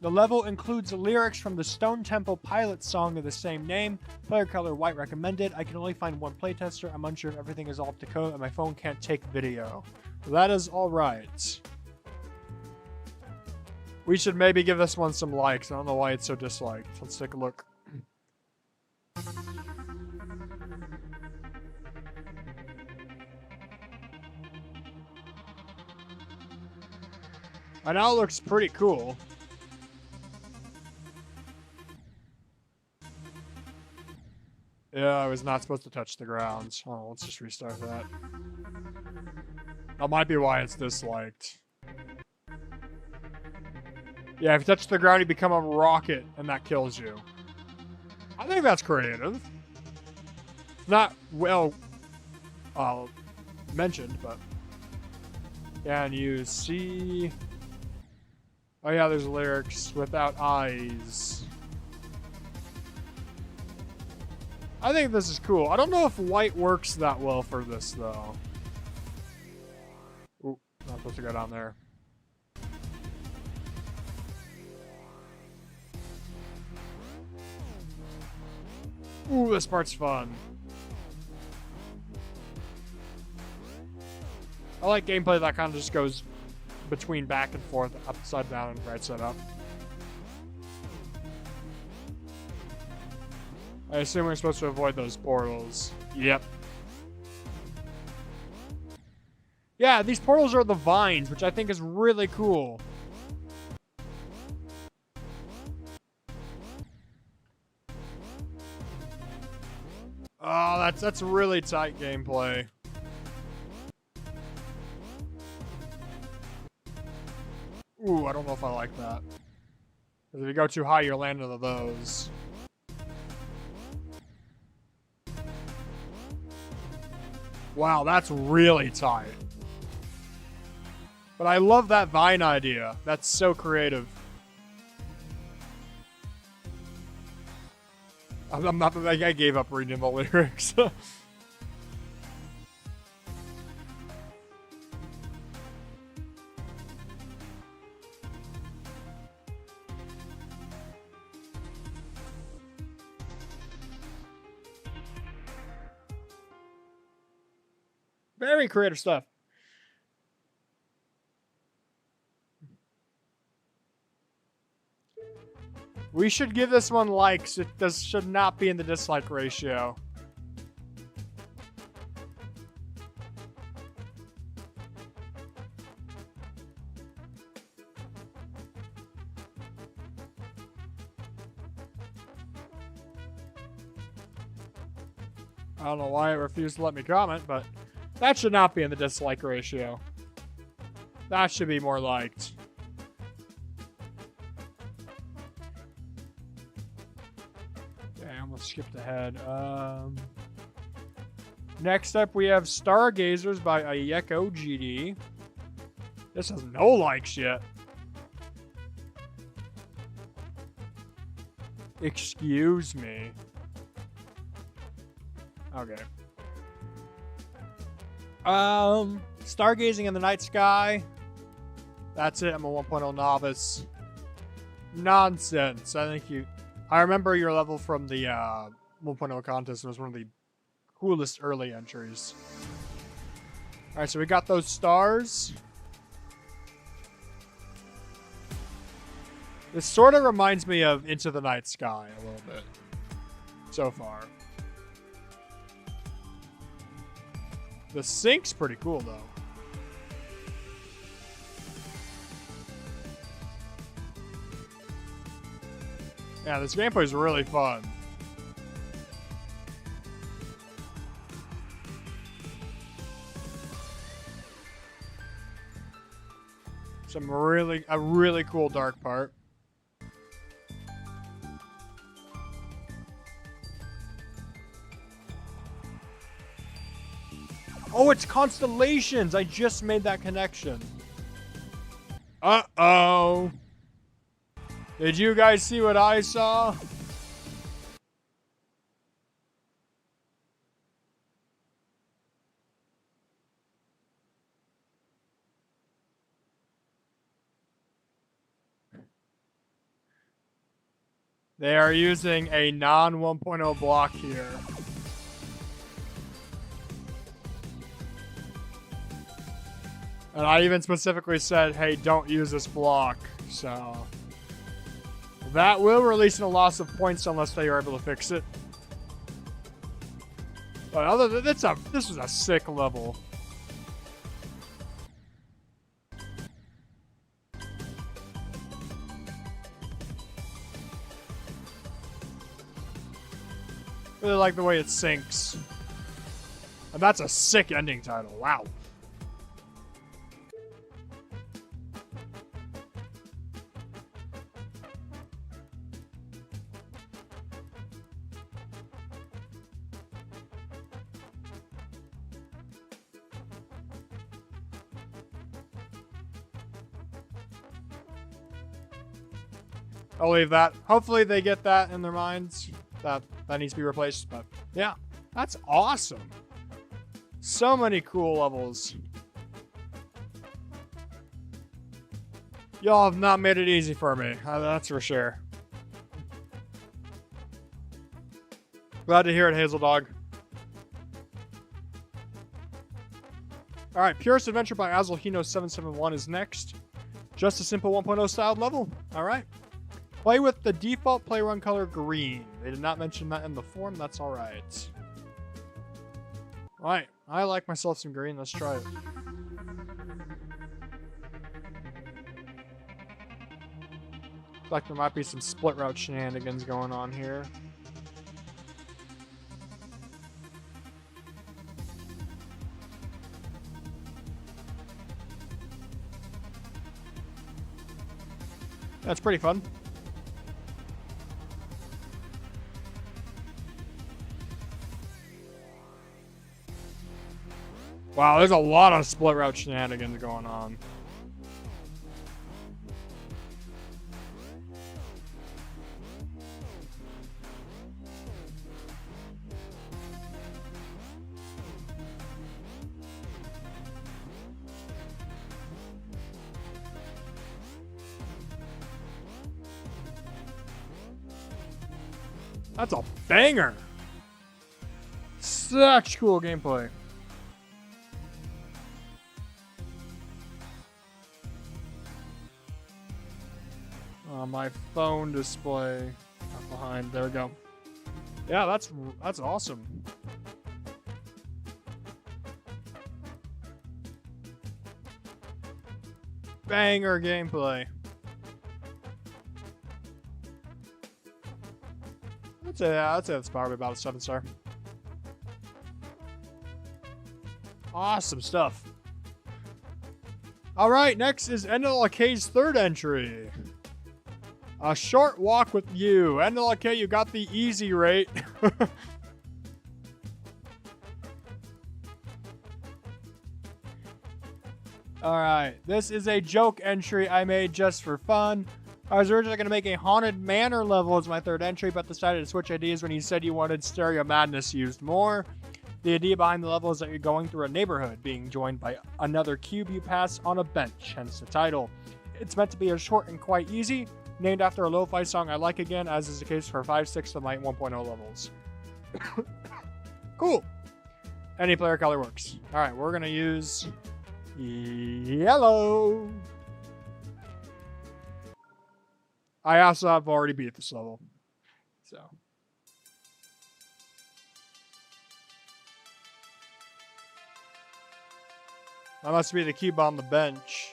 The level includes lyrics from the Stone Temple Pilot song of the same name. Player color white recommended. I can only find one playtester. I'm unsure if everything is all up to code and my phone can't take video. That is alright. We should maybe give this one some likes. I don't know why it's so disliked. Let's take a look. And now it looks pretty cool. Yeah, I was not supposed to touch the ground. Oh, let's just restart that. That might be why it's disliked. Yeah, if you touch the ground, you become a rocket, and that kills you. I think that's creative. Not well mentioned, but can you see? Oh yeah, there's lyrics without eyes. I think this is cool. I don't know if white works that well for this though. Ooh, not supposed to go down there. Ooh, this part's fun. I like gameplay that kind of just goes between back and forth, upside down and right side up. I assume we're supposed to avoid those portals. Yep. Yeah, these portals are the vines, which I think is really cool. Oh, that's really tight gameplay. Ooh, I don't know if I like that. Because if you go too high, you're landing into those. Wow, that's really tight. But I love that vine idea. That's so creative. I'm not like I gave up reading the lyrics. Very creative stuff. We should give this one likes. It should not be in the dislike ratio. I don't know why it refused to let me comment, but that should not be in the dislike ratio. That should be more liked. Okay, I almost skipped ahead. Next up, we have Stargazers by Ayeko GD. This has no likes yet. Excuse me. Okay. Stargazing in the night sky. That's it. I'm a 1.0 novice. Nonsense. I remember your level from the 1.0 contest. It was one of the coolest early entries. Alright, so we got those stars. This sort of reminds me of Into the Night Sky a little bit. So far. The sync's pretty cool, though. Yeah, this gameplay is really fun. A really cool dark part. Oh, it's constellations! I just made that connection. Uh-oh. Did you guys see what I saw? They are using a non-1.0 block here. And I even specifically said, hey, don't use this block. So that will release in a loss of points unless they are able to fix it. But other than this was a sick level. Really like the way it sinks. And that's a sick ending title. Wow. I'll leave that. Hopefully they get that in their minds. That needs to be replaced. But yeah, that's awesome. So many cool levels. Y'all have not made it easy for me. That's for sure. Glad to hear it, Hazel Dog. Alright, Purist Adventure by Azulhino771 is next. Just a simple 1.0 styled level. Alright. Play with the default play run color green. They did not mention that in the form. That's alright. Alright, I like myself some green. Let's try it. Looks like there might be some split route shenanigans going on here. That's pretty fun. Wow, there's a lot of split route shenanigans going on. That's a banger. Such cool gameplay. My phone display up behind. There we go. Yeah, that's awesome. Banger gameplay. I'd say that's probably about a 7-star. Awesome stuff. All right, next is NLK's third entry. A short walk with you. NLK, you got the easy rate. Alright, this is a joke entry I made just for fun. I was originally going to make a Haunted Manor level as my third entry, but decided to switch ideas when you said you wanted Stereo Madness used more. The idea behind the level is that you're going through a neighborhood, being joined by another cube you pass on a bench, hence the title. It's meant to be a short and quite easy, named after a lo-fi song I like again, as is the case for 5/6 of my 1.0 levels. Cool. Any player color works. Alright, we're going to use yellow. I also have already beat this level. So. That must be the cube on the bench.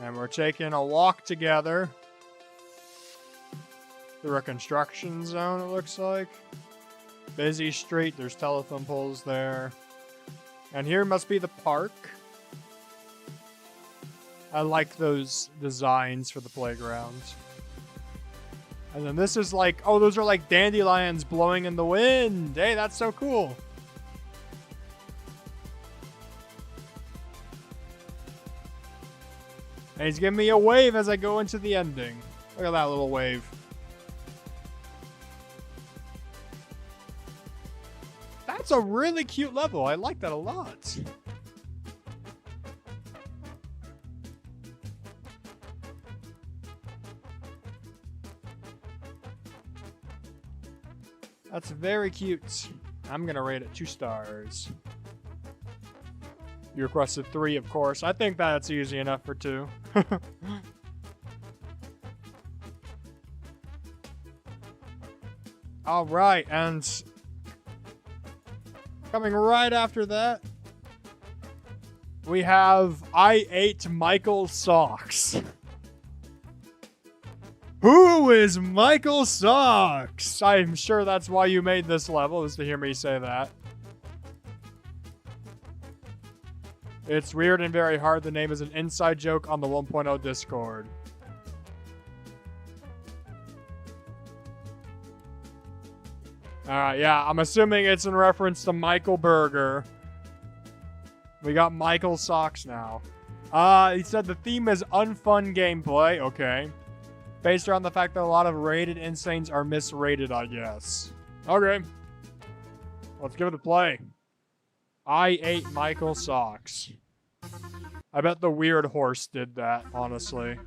And we're taking a walk together. Through a construction zone, it looks like. Busy street, there's telephone poles there. And here must be the park. I like those designs for the playground. And then this is like, oh, those are like dandelions blowing in the wind. Hey, that's so cool. And he's giving me a wave as I go into the ending. Look at that little wave. That's a really cute level. I like that a lot. That's very cute. I'm going to rate it 2 stars. You requested 3, of course. I think that's easy enough for 2. All right, and coming right after that, we have I Ate Michael Socks. Who is Michael Socks? I'm sure that's why you made this level, is to hear me say that. It's weird and very hard. The name is an inside joke on the 1.0 Discord. Alright, yeah, I'm assuming it's in reference to Michael Burger. We got Michael Socks now. He said the theme is unfun gameplay. Okay. Based around the fact that a lot of rated insanes are misrated, I guess. Okay. Let's give it a play. I Ate Michael Socks. I bet the weird horse did that, honestly.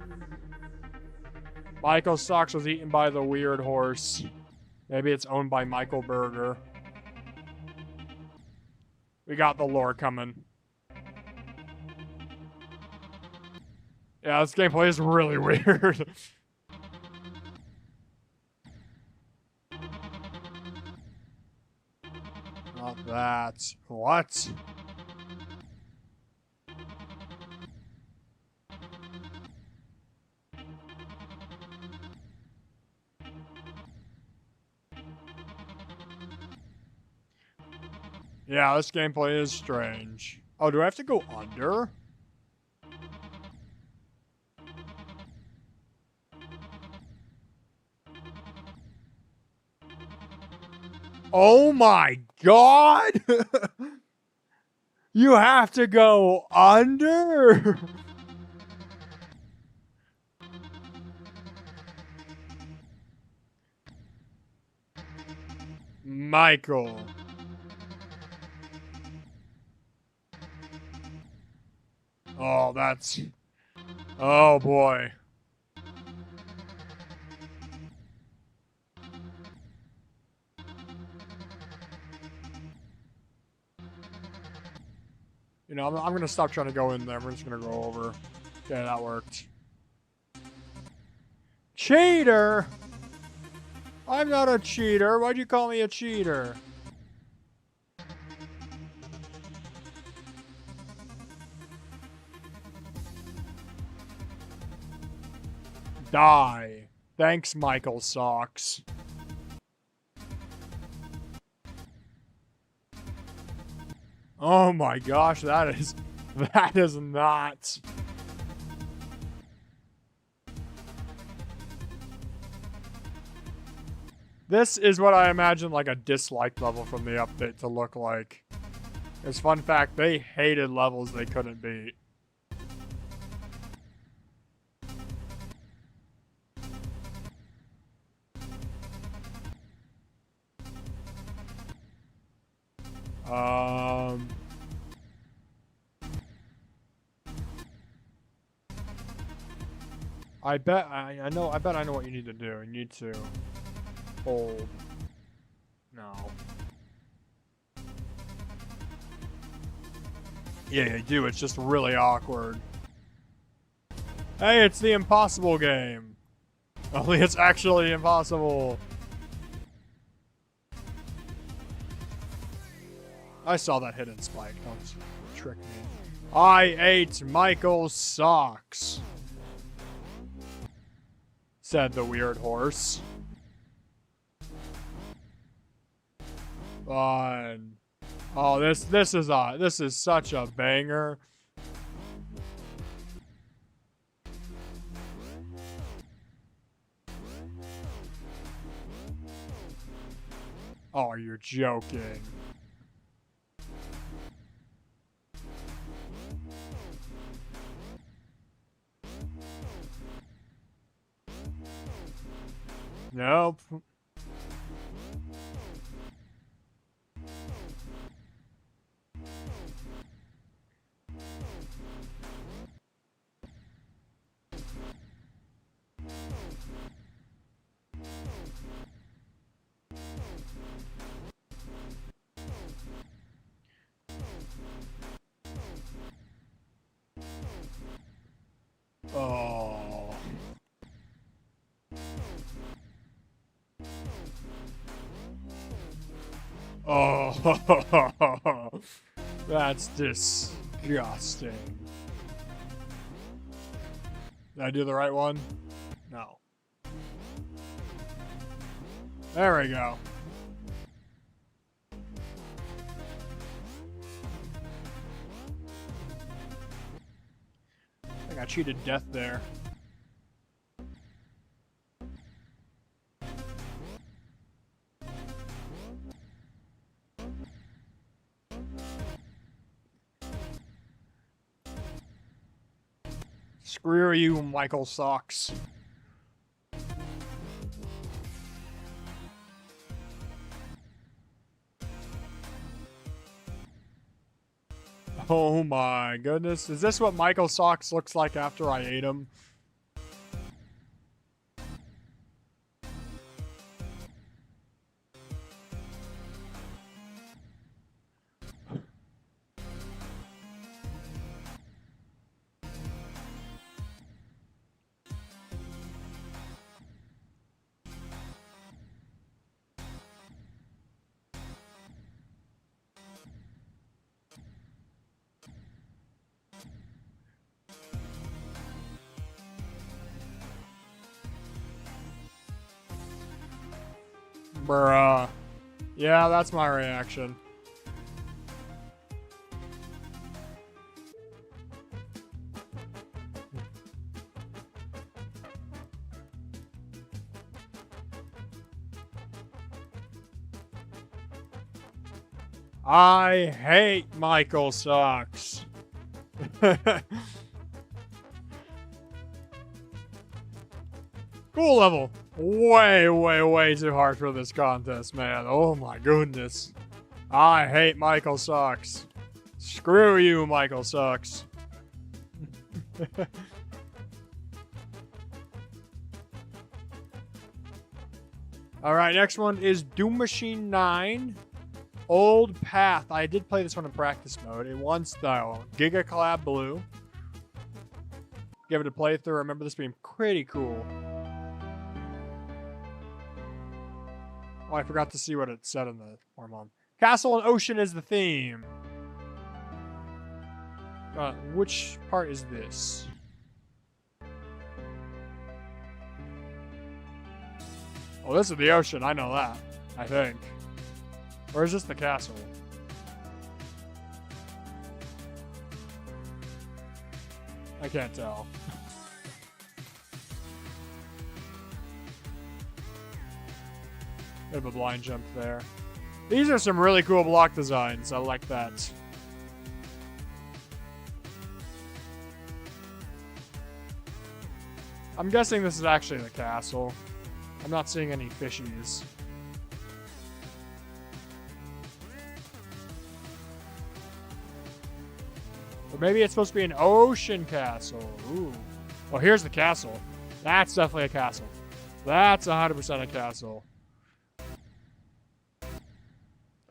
Michael Socks was eaten by the weird horse. Maybe it's owned by Michael Burger. We got the lore coming. Yeah, this gameplay is really weird. Not that. What? Yeah, this gameplay is strange. Oh, do I have to go under? Oh my god! You have to go under? Michael. Oh, that's... Oh boy. You know, I'm gonna stop trying to go in there. We're just gonna go over. Okay, that worked. Cheater! I'm not a cheater. Why'd you call me a cheater? Die. Thanks, Michael Socks. Oh my gosh, that is not. This is what I imagine like a dislike level from the update to look like. As fun fact, they hated levels they couldn't beat. I bet I know what you need to do. You need to hold. No. Yeah, you do. It's just really awkward. Hey, it's the impossible game. Only it's actually impossible. I saw that hidden spike. Don't trick me. I ate Michael's socks, said the weird horse. Fun. Oh, this is such a banger. Oh, you're joking. Nope. Oh. Oh, that's disgusting. Did I do the right one? No. There we go. I got cheated death there. Screw you, Michael Socks. Oh my goodness. Is this what Michael Socks looks like after I ate him? Bruh. Yeah, that's my reaction. I hate Michael Socks. Cool level. Way, way, way too hard for this contest, man. Oh my goodness. I hate Michael Socks. Screw you, Michael Socks. Alright, next one is Doom Machine 9. Old Path. I did play this one in practice mode. It won style. Giga Collab Blue. Give it a playthrough. I remember this being pretty cool. Oh, I forgot to see what it said in the form on. Castle and Ocean is the theme. Which part is this? Oh, this is the ocean. I know that. I think. Or is this the castle? I can't tell. Bit of a blind jump there. These are some really cool block designs. I like that. I'm guessing this is actually the castle. I'm not seeing any fishies. Or maybe it's supposed to be an ocean castle. Ooh. Oh, here's the castle. That's definitely a castle. That's 100% a castle.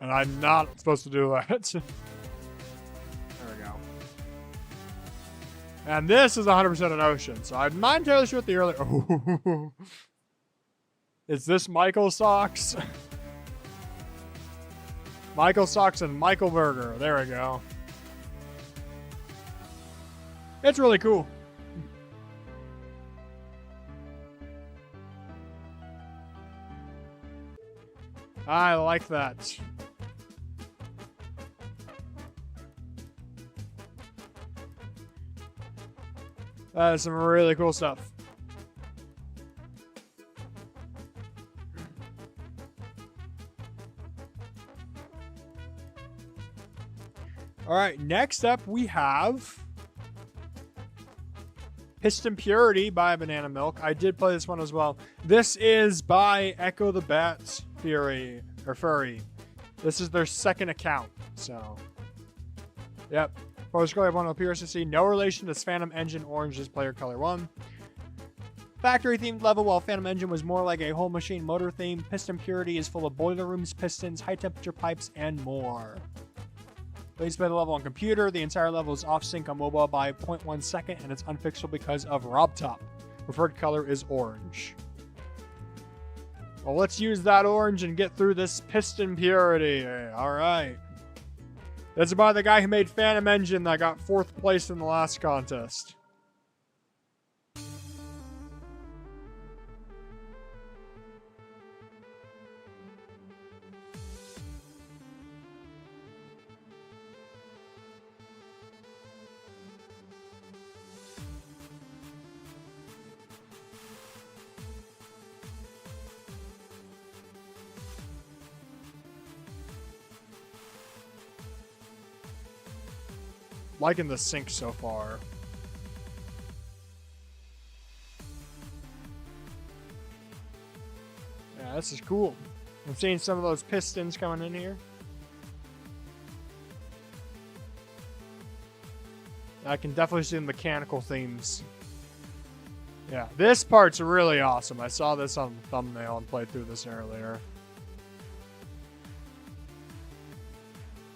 And I'm not supposed to do that. There we go. And this is 100% an ocean, so I'm not entirely sure what the earlier... Oh. Is this Michael Socks? Michael Socks and Michael Burger. There we go. It's really cool. I like that. That is some really cool stuff. All right, next up we have Piston Purity by Banana Milk. I did play this one as well. This is by Echo the Bat Fury, or Furry. This is their second account, so. Yep. Photos color 1 appears to see no relation to Phantom Engine Orange's player color 1. Factory themed level. While Phantom Engine was more like a whole machine motor theme, Piston Purity is full of boiler rooms, pistons, high temperature pipes, and more. Please play the level on computer. The entire level is off sync on mobile by 0.1 second, and it's unfixable because of RobTop. Preferred color is orange. Well, let's use that orange and get through this piston purity. All right. That's about the guy who made Phantom Engine that got 4th place in the last contest. Liking the sync so far. Yeah, this is cool. I'm seeing some of those pistons coming in here. I can definitely see the mechanical themes. Yeah, this part's really awesome. I saw this on the thumbnail and played through this earlier.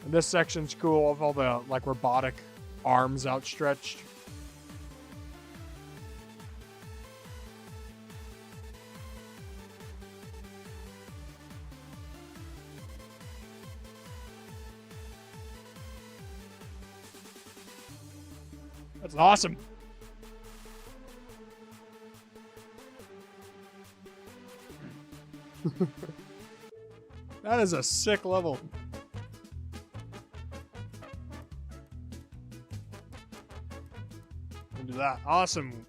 And this section's cool with all the like robotic arms outstretched. That's awesome. That is a sick level. Do that. Awesome.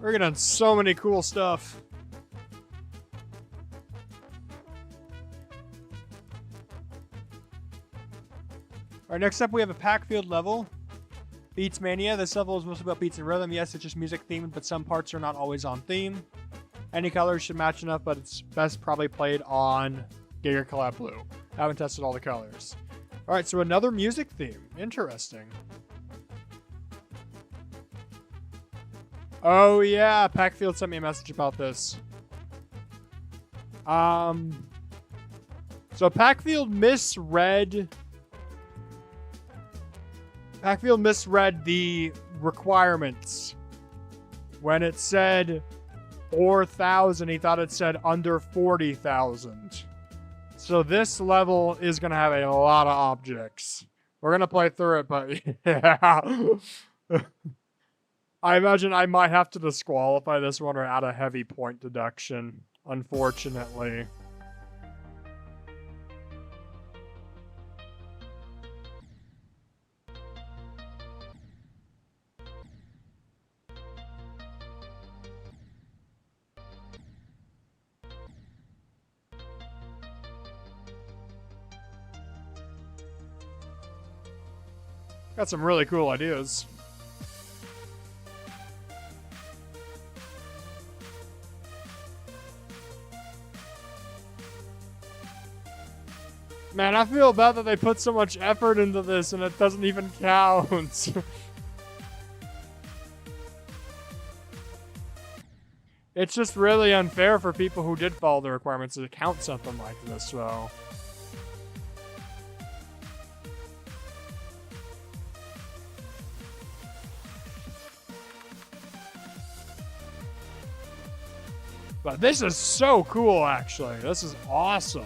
We're getting so many cool stuff. Alright, next up we have a pack field level. Beats Mania. This level is mostly about beats and rhythm. Yes, it's just music themed, but some parts are not always on theme. Any colors should match enough, but it's best probably played on Giga Collab Blue. I haven't tested all the colors. Alright, so another music theme. Interesting. Oh yeah, Packfield sent me a message about this. So Packfield misread the requirements. When it said 4,000, he thought it said under 40,000. So this level is going to have a lot of objects. We're going to play through it, but yeah. I imagine I might have to disqualify this one or add a heavy point deduction, unfortunately. Got some really cool ideas. Man, I feel bad that they put so much effort into this and it doesn't even count. It's just really unfair for people who did follow the requirements to count something like this, though. But this is so cool, actually. This is awesome.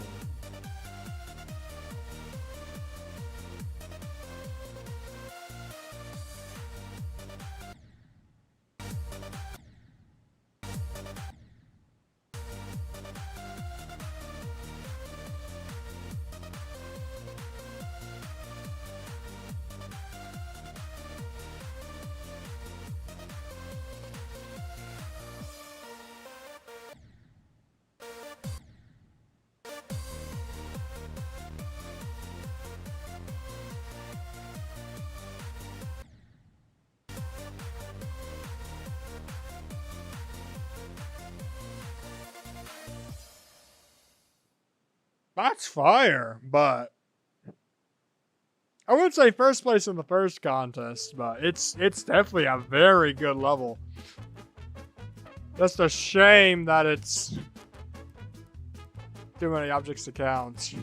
That's fire, but I wouldn't say first place in the first contest, but it's definitely a very good level. Just a shame that it's too many objects to count.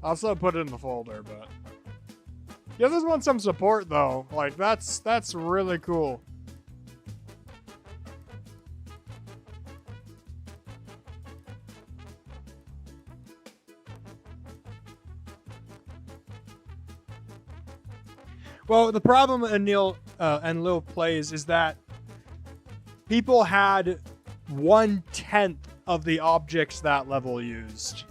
I'll still put it in the folder, but yeah, this wants some support though. Like that's really cool. Well, the problem in Neil and Lil plays is that people had 1/10 of the objects that level used.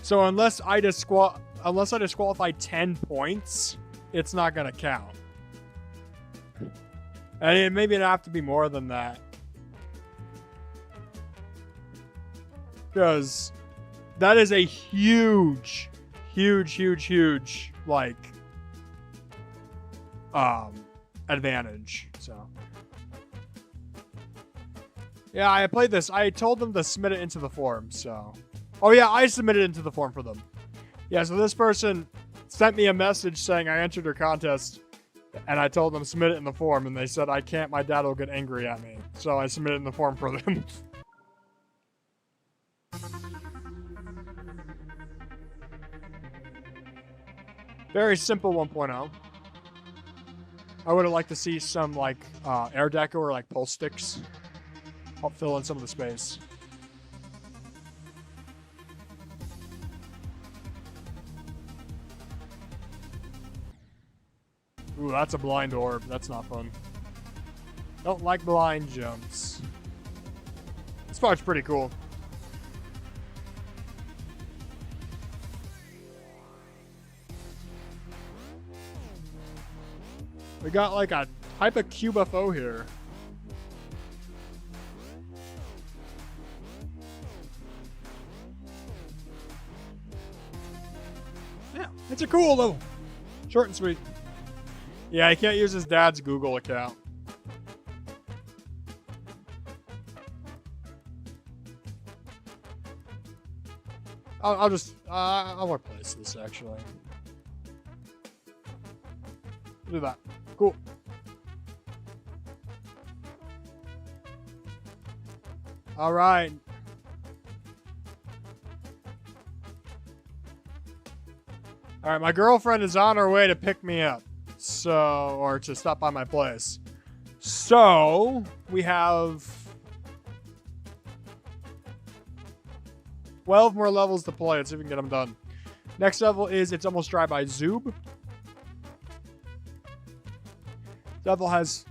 So unless I disqualify 10 points, it's not gonna count. And maybe it'd have to be more than that. Because that is a huge, like, advantage. So yeah, I played this. I told them to submit it into the form. So, oh yeah, I submitted it into the form for them. Yeah, so this person sent me a message saying I entered their contest, and I told them to submit it in the form, and they said I can't. My dad will get angry at me. So I submitted it in the form for them. Very simple 1.0. I would have liked to see some, like, air deco or, like, pulse sticks. Help fill in some of the space. Ooh, that's a blind orb. That's not fun. Don't like blind jumps. This part's pretty cool. We got like a type of QFO here. Yeah, it's a cool level. Short and sweet. Yeah, he can't use his dad's Google account. I'll replace this actually. Do that. Cool. All right. All right, my girlfriend is on her way to pick me up. So, or to stop by my place. So, we have 12 more levels to play. Let's see if we can get them done. Next level is It's Almost Dry by Zoob. Level has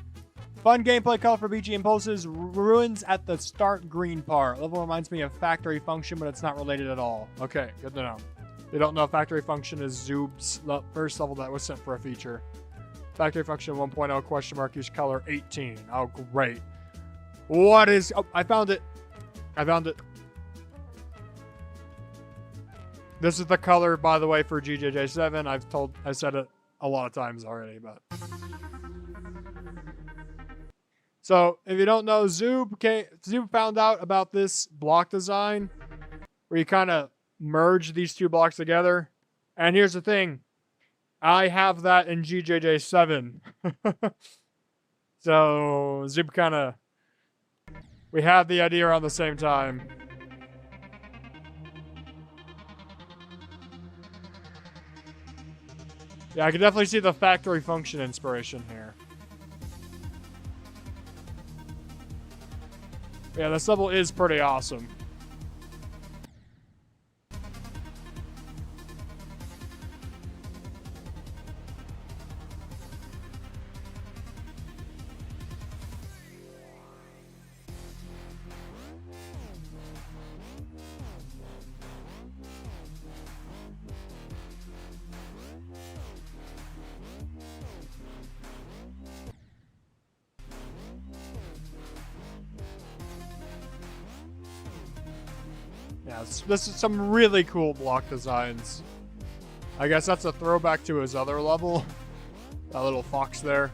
fun gameplay, colorful BG impulses, ruins at the start green part. Level reminds me of Factory Function, but it's not related at all. Okay, good to know. They don't know Factory Function is Zoob's first level that was sent for a feature. Factory Function 1.0 question mark use color 18. Oh, great. What is... Oh, I found it. I found it. This is the color, by the way, for GJJ7. I've said it a lot of times already, but... So, if you don't know, Zoob found out about this block design where you kind of merge these two blocks together. And here's the thing. I have that in GJJ7. So, Zoob kind of... We had the idea around the same time. Yeah, I can definitely see the Factory Function inspiration here. Yeah, this level is pretty awesome. Yeah, this is some really cool block designs. I guess that's a throwback to his other level. That little fox there.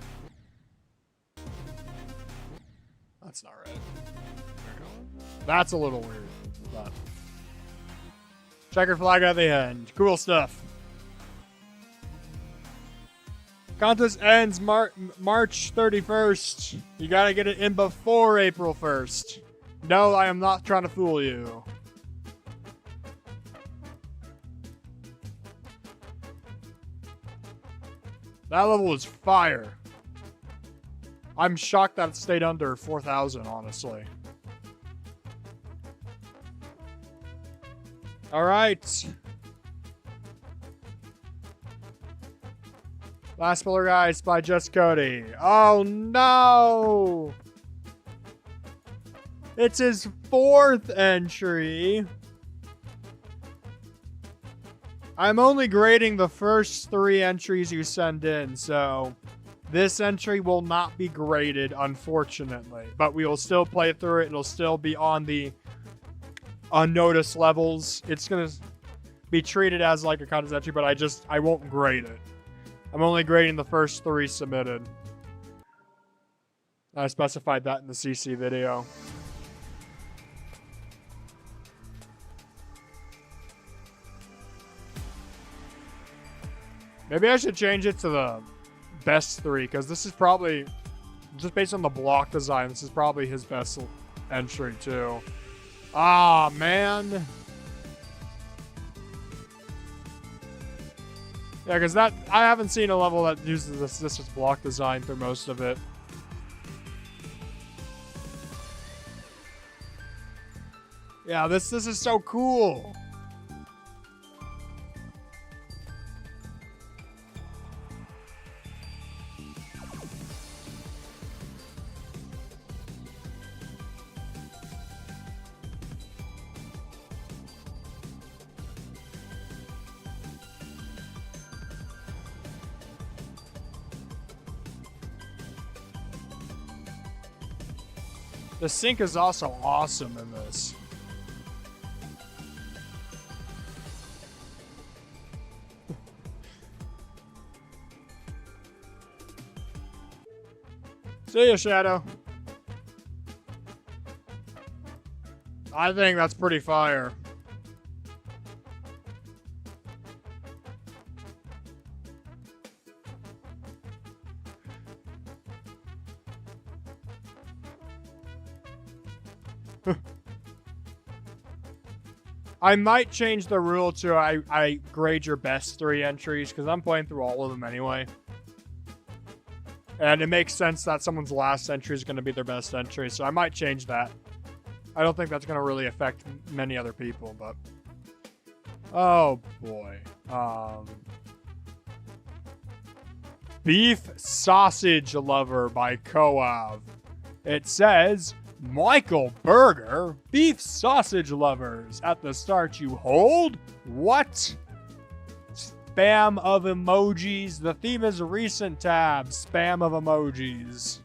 That's not right. There we go. That's a little weird. But checker flag at the end. Cool stuff. Contest ends March 31st. You gotta get it in before April 1st. No, I am not trying to fool you. That level was fire. I'm shocked that it stayed under 4,000, honestly. All right. Last Pillar Guys by Just Cody. Oh no! It's his 4th entry. I'm only grading the first 3 entries you send in, so this entry will not be graded, unfortunately. But we will still play through it. It'll still be on the unnoticed levels. It's going to be treated as like a contest entry, but I won't grade it. I'm only grading the first 3 submitted. I specified that in the CC video. Maybe I should change it to the best 3, because this is probably, just based on the block design, this is probably his best entry, too. Ah, man. Yeah, because I haven't seen a level that uses this as block design through most of it. Yeah, this is so cool. The sync is also awesome in this. See ya, Shadow. I think that's pretty fire. I might change the rule to I grade your best 3 entries, because I'm playing through all of them anyway. And it makes sense that someone's last entry is going to be their best entry, so I might change that. I don't think that's going to really affect many other people, but... Oh, boy. Beef Sausage Lover by Koav. It says... Michael Burger, beef sausage lovers. At the start you hold? What? Spam of emojis. The theme is recent tab. Spam of emojis.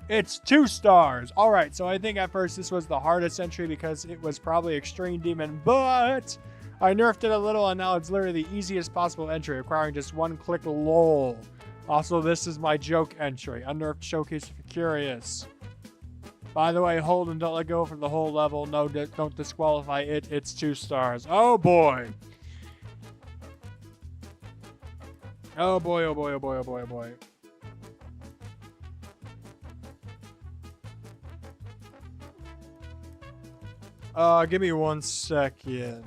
It's 2 stars. Alright, so I think at first this was the hardest entry because it was probably Extreme Demon, but I nerfed it a little and now it's literally the easiest possible entry, requiring just 1 click lol. Also, this is my joke entry. Unnerfed showcase if you're curious. By the way, hold and don't let go for the whole level. No, don't disqualify it. It's 2 stars. Oh, boy. Oh, boy, oh, boy, oh, boy, oh, boy, oh, boy. Give me 1 second.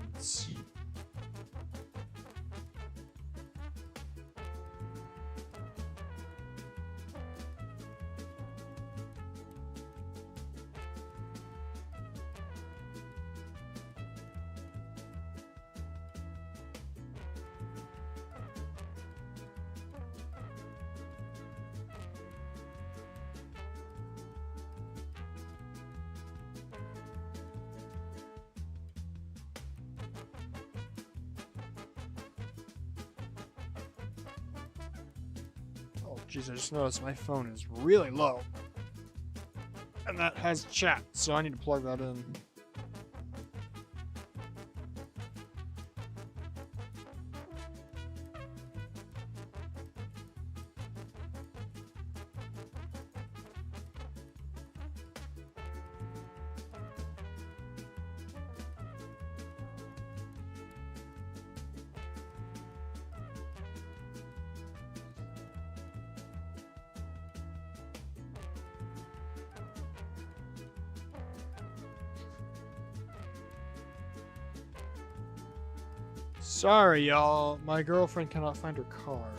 Jeez, I just noticed my phone is really low. And that has chat, so I need to plug that in. Sorry, y'all. My girlfriend cannot find her car.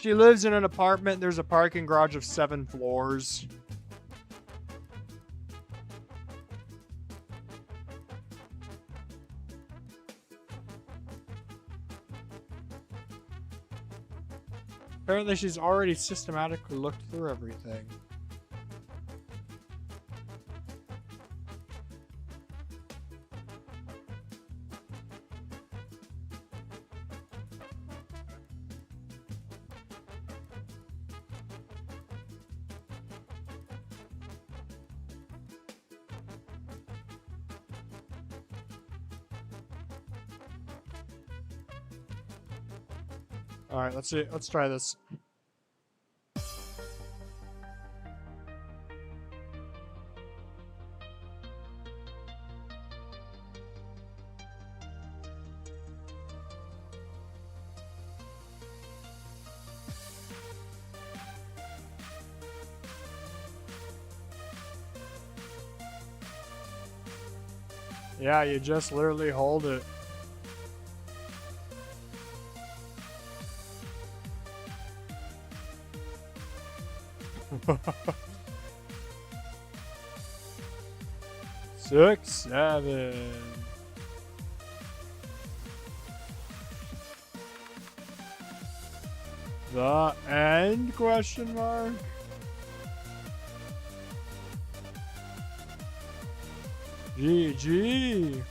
She lives in an apartment. There's a parking garage of 7 floors. Apparently she's already systematically looked through everything. All right, let's see. Let's try this. Yeah, you just literally hold it. Six, 7. The end? Question mark. GG.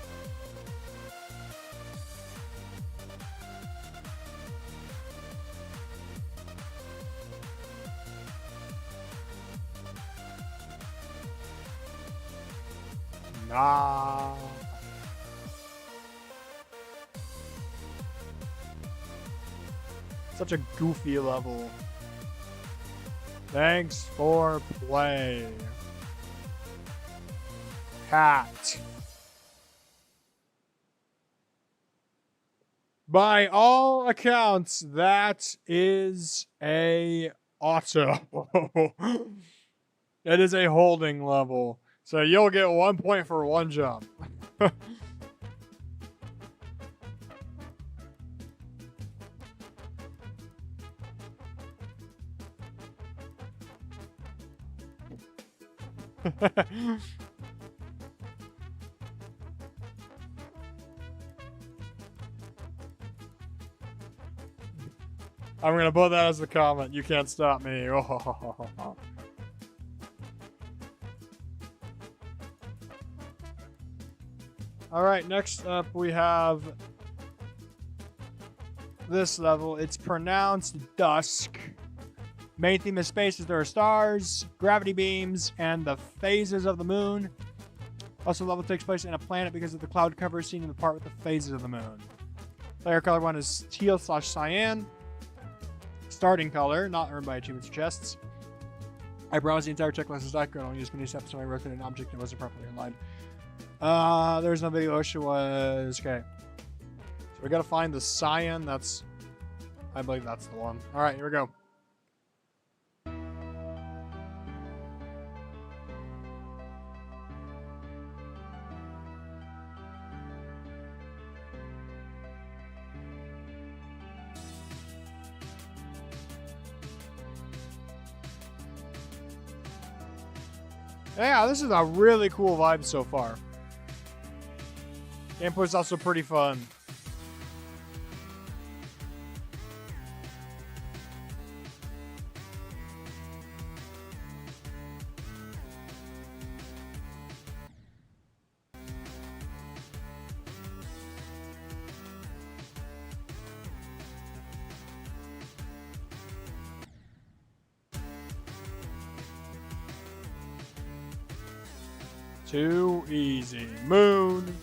Nah. Such a goofy level. Thanks for play. Cat. By all accounts, that is a auto. It is a holding level. So you'll get 1 point for 1 jump. I'm gonna put that as the comment. You can't stop me. Alright, next up we have this level. It's pronounced Dusk. Main theme of space is there are stars, gravity beams, and the phases of the moon. Also, the level takes place in a planet because of the cloud cover seen in the part with the phases of the moon. Player color 1 is teal/cyan. Starting color, not earned by achievements or chests. I browsed the entire checklist as accurate. I only used many steps when I rotated an object that wasn't properly aligned. There's no video. She was okay. So we gotta find the cyan. I believe that's the one. All right, here we go. Yeah, this is a really cool vibe so far. Gameplay is also pretty fun. Too easy. Moon.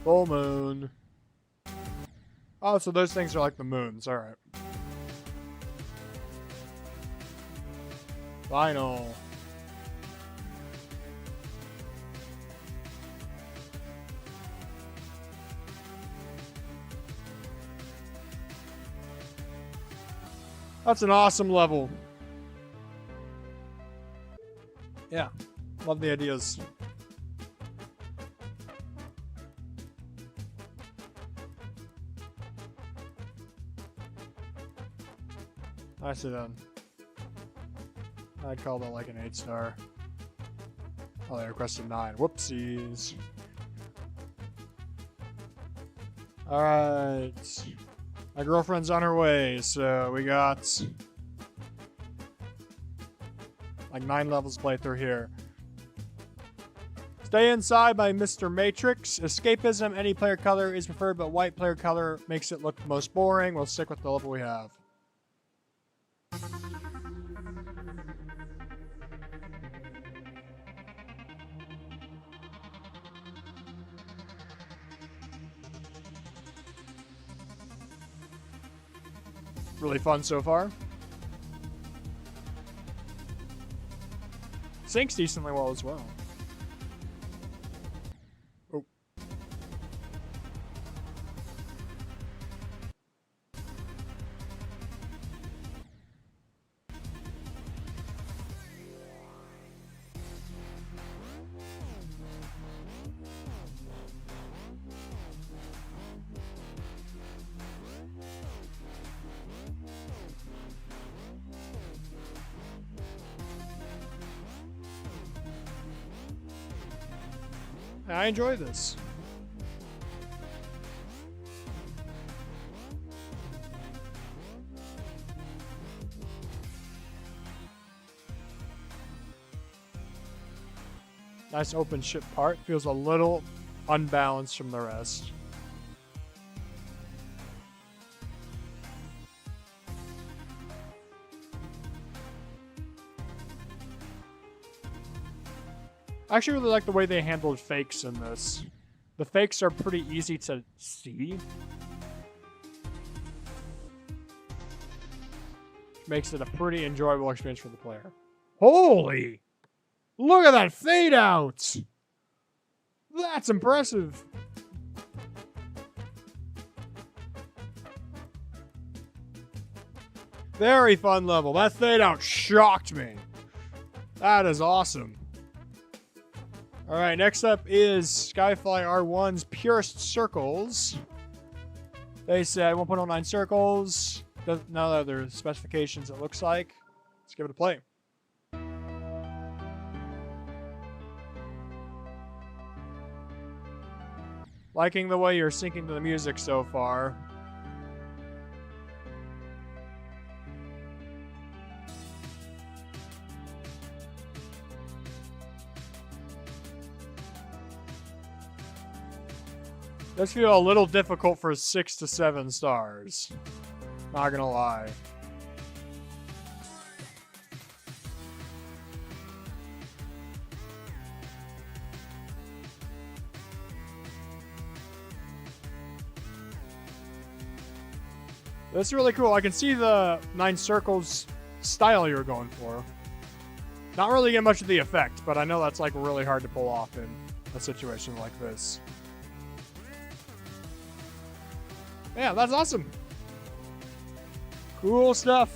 Full moon. Oh, so those things are like the moons. All right. Final. That's an awesome level. Yeah, love the ideas. I see then. I'd call that like an 8-star. Oh, they requested 9. Whoopsies. Alright. My girlfriend's on her way, so we got like 9 levels to play through here. Stay inside by Mr. Matrix. Escapism, any player color is preferred, but white player color makes it look the most boring. We'll stick with the level we have. Really fun so far. Syncs decently well as well. Oh. I enjoy this. Nice open ship part. Feels a little unbalanced from the rest. I actually really like the way they handled fakes in this. The fakes are pretty easy to see. Makes it a pretty enjoyable experience for the player. Holy! Look at that fade out! That's impressive. Very fun level. That fade out shocked me. That is awesome. Alright, next up is Skyfly R1's Purist Circles. They said 1.09 circles. No other specifications, it looks like. Let's give it a play. Liking the way you're syncing to the music so far. Does feel a little difficult for 6 to 7 stars. Not gonna lie. That's really cool. I can see the 9 circles style you're going for. Not really getting much of the effect, but I know that's like really hard to pull off in a situation like this. Yeah, that's awesome. Cool stuff.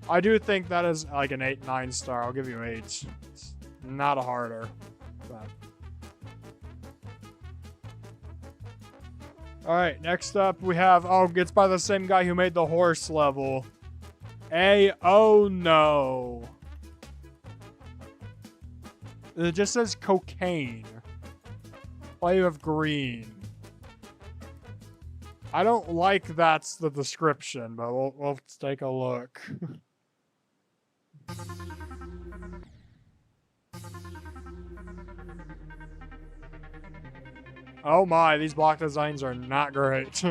I do think that is like an 8, 9 star. I'll give you 8. It's not a harder. But. Alright, next up we have, it's by the same guy who made the horse level. Oh no. It just says cocaine. Play of green. I don't like that's the description, but we'll take a look. Oh my, these block designs are not great.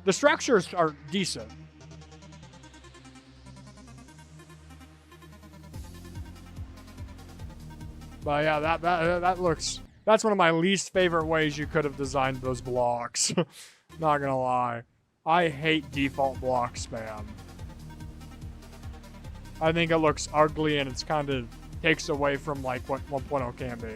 The structures are decent. But yeah, that looks... That's one of my least favorite ways you could have designed those blocks. Not gonna lie. I hate default block spam. I think it looks ugly and it's kind of takes away from like what 1.0 can be.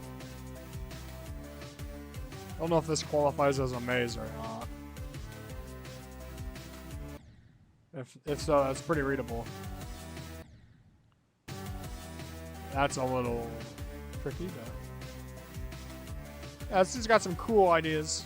don't know if this qualifies as a maze or not. If so, that's pretty readable. That's a little tricky, but yeah, this has got some cool ideas.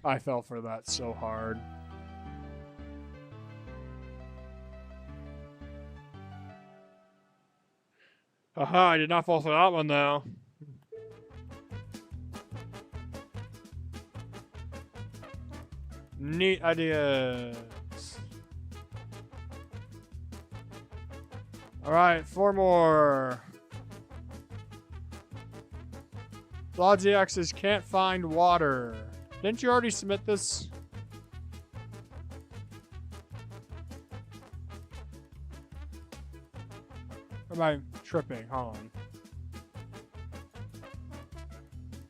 I fell for that so hard. Aha, I did not fall for that one though. Neat ideas. Alright, 4 more. Blodziaxes can't find water. Didn't you already submit this? Or am I tripping? Hold on.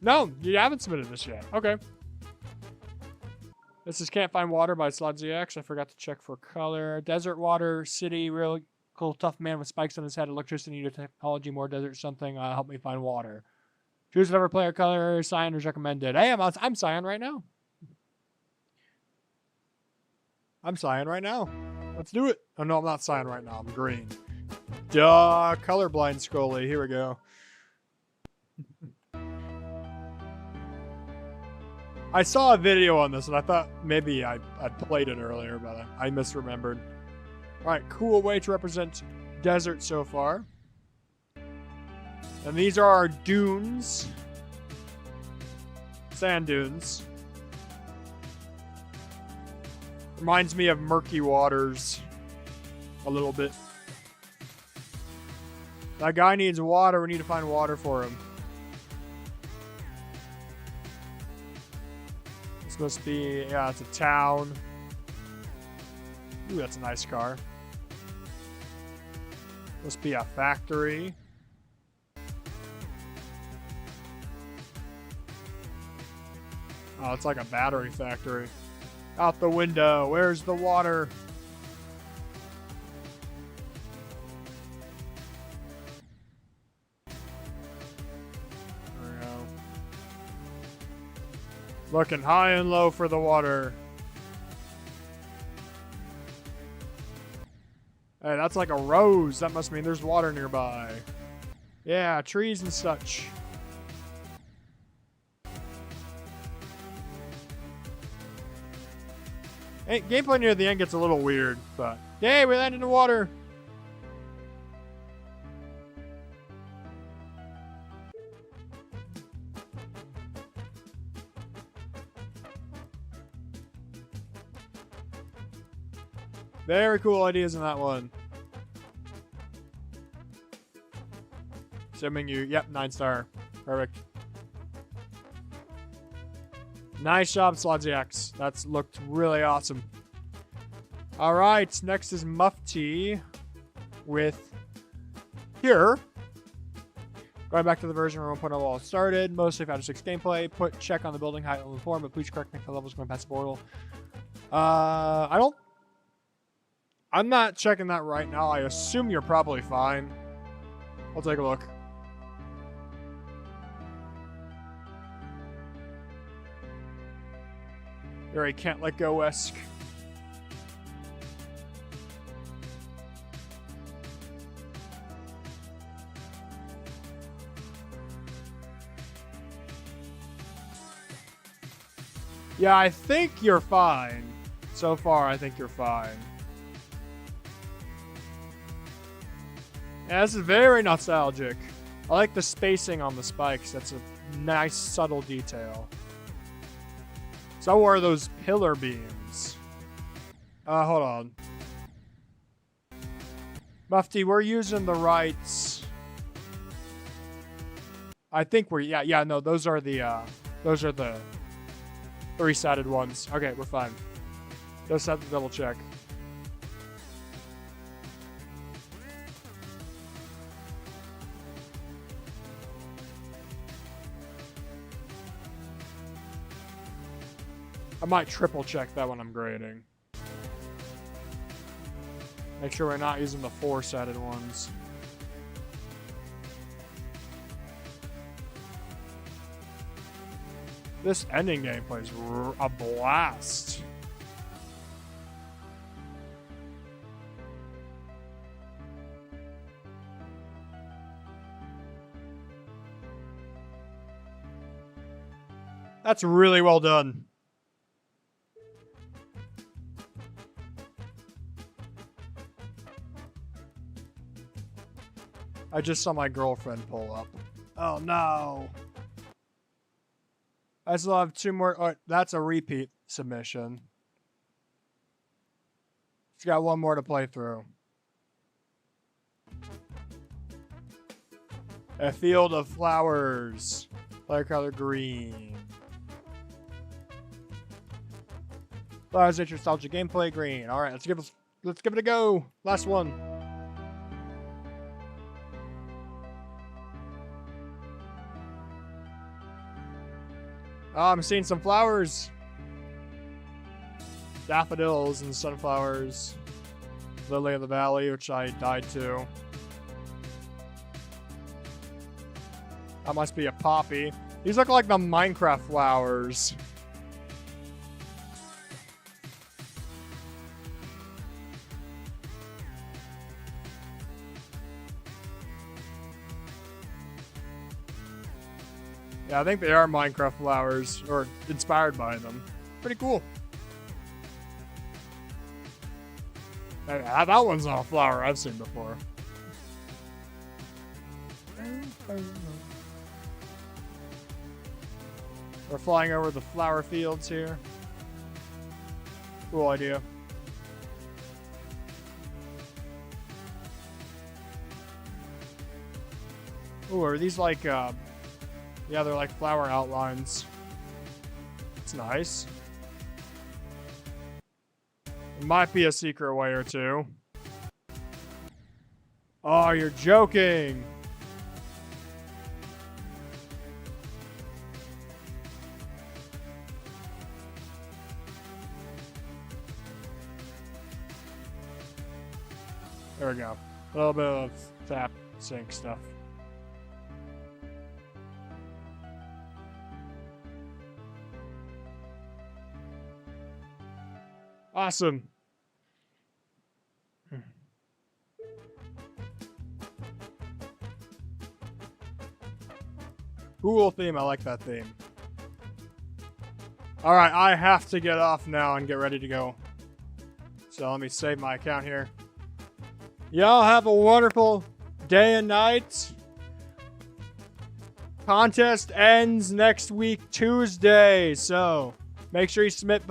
No, you haven't submitted this yet. Okay. This is Can't Find Water by Slodziax. I forgot to check for color. Desert water, city, real cool, tough man with spikes on his head, electricity, technology, more desert, something. Help me find water. Choose whatever player color, cyan is recommended. Hey, I'm cyan right now. I'm cyan right now. Let's do it. Oh, no, I'm not cyan right now. I'm green. Duh. Colorblind Scully. Here we go. I saw a video on this, and I thought maybe I played it earlier, but I misremembered. All right, cool way to represent desert so far. And these are our dunes. Sand dunes. Reminds me of murky waters. A little bit. That guy needs water. We need to find water for him. This must be, yeah, it's a town. Ooh, that's a nice car. Must be a factory. Oh, it's like a battery factory. Out the window. Where's the water? There we go. Looking high and low for the water. Hey, that's like a rose. That must mean there's water nearby. Yeah, trees and such. Hey, gameplay near the end gets a little weird, but yay, we landed in the water. Very cool ideas in that one. Assuming you, yep, 9-star. Perfect. Nice job, Slodziax. That's looked really awesome. All right, next is Mufti with here. Going back to the version where 1.0 all started, mostly 5 to 6 gameplay. Put check on the building height will inform, but please correct me if the level's going past the portal. I'm not checking that right now. I assume you're probably fine. I'll take a look. Very can't let go-esque. Yeah, I think you're fine. So far, I think you're fine. Yeah, this is very nostalgic. I like the spacing on the spikes. That's a nice, subtle detail. So are those pillar beams. Hold on. Mufti, we're using the right... I think we're... Yeah, no, those are the 3-sided ones. Okay, we're fine. Just have to double check. I might triple check that when I'm grading. Make sure we're not using the 4-sided ones. This ending gameplay is a blast. That's really well done. I just saw my girlfriend pull up. Oh no. I still have 2 more. Oh, that's a repeat submission. It's got 1 more to play through. A field of flowers. Player color green. Flowers nature nostalgia gameplay green. All right, let's give it a go. Last one. Oh, I'm seeing some flowers. Daffodils and sunflowers. Lily of the Valley, which I died to. That must be a poppy. These look like the Minecraft flowers. Yeah, I think they are Minecraft flowers, or inspired by them. Pretty cool. That one's not a flower I've seen before. We're flying over the flower fields here. Cool idea. Ooh, are these like, yeah, they're like flower outlines. It's nice. It might be a secret way or two. Oh, you're joking. There we go. A little bit of tap sync stuff. Awesome. Cool theme. I like that theme. All right, I have to get off now and get ready to go. So let me save my account here. Y'all have a wonderful day and night. Contest ends next week, Tuesday. So make sure you submit before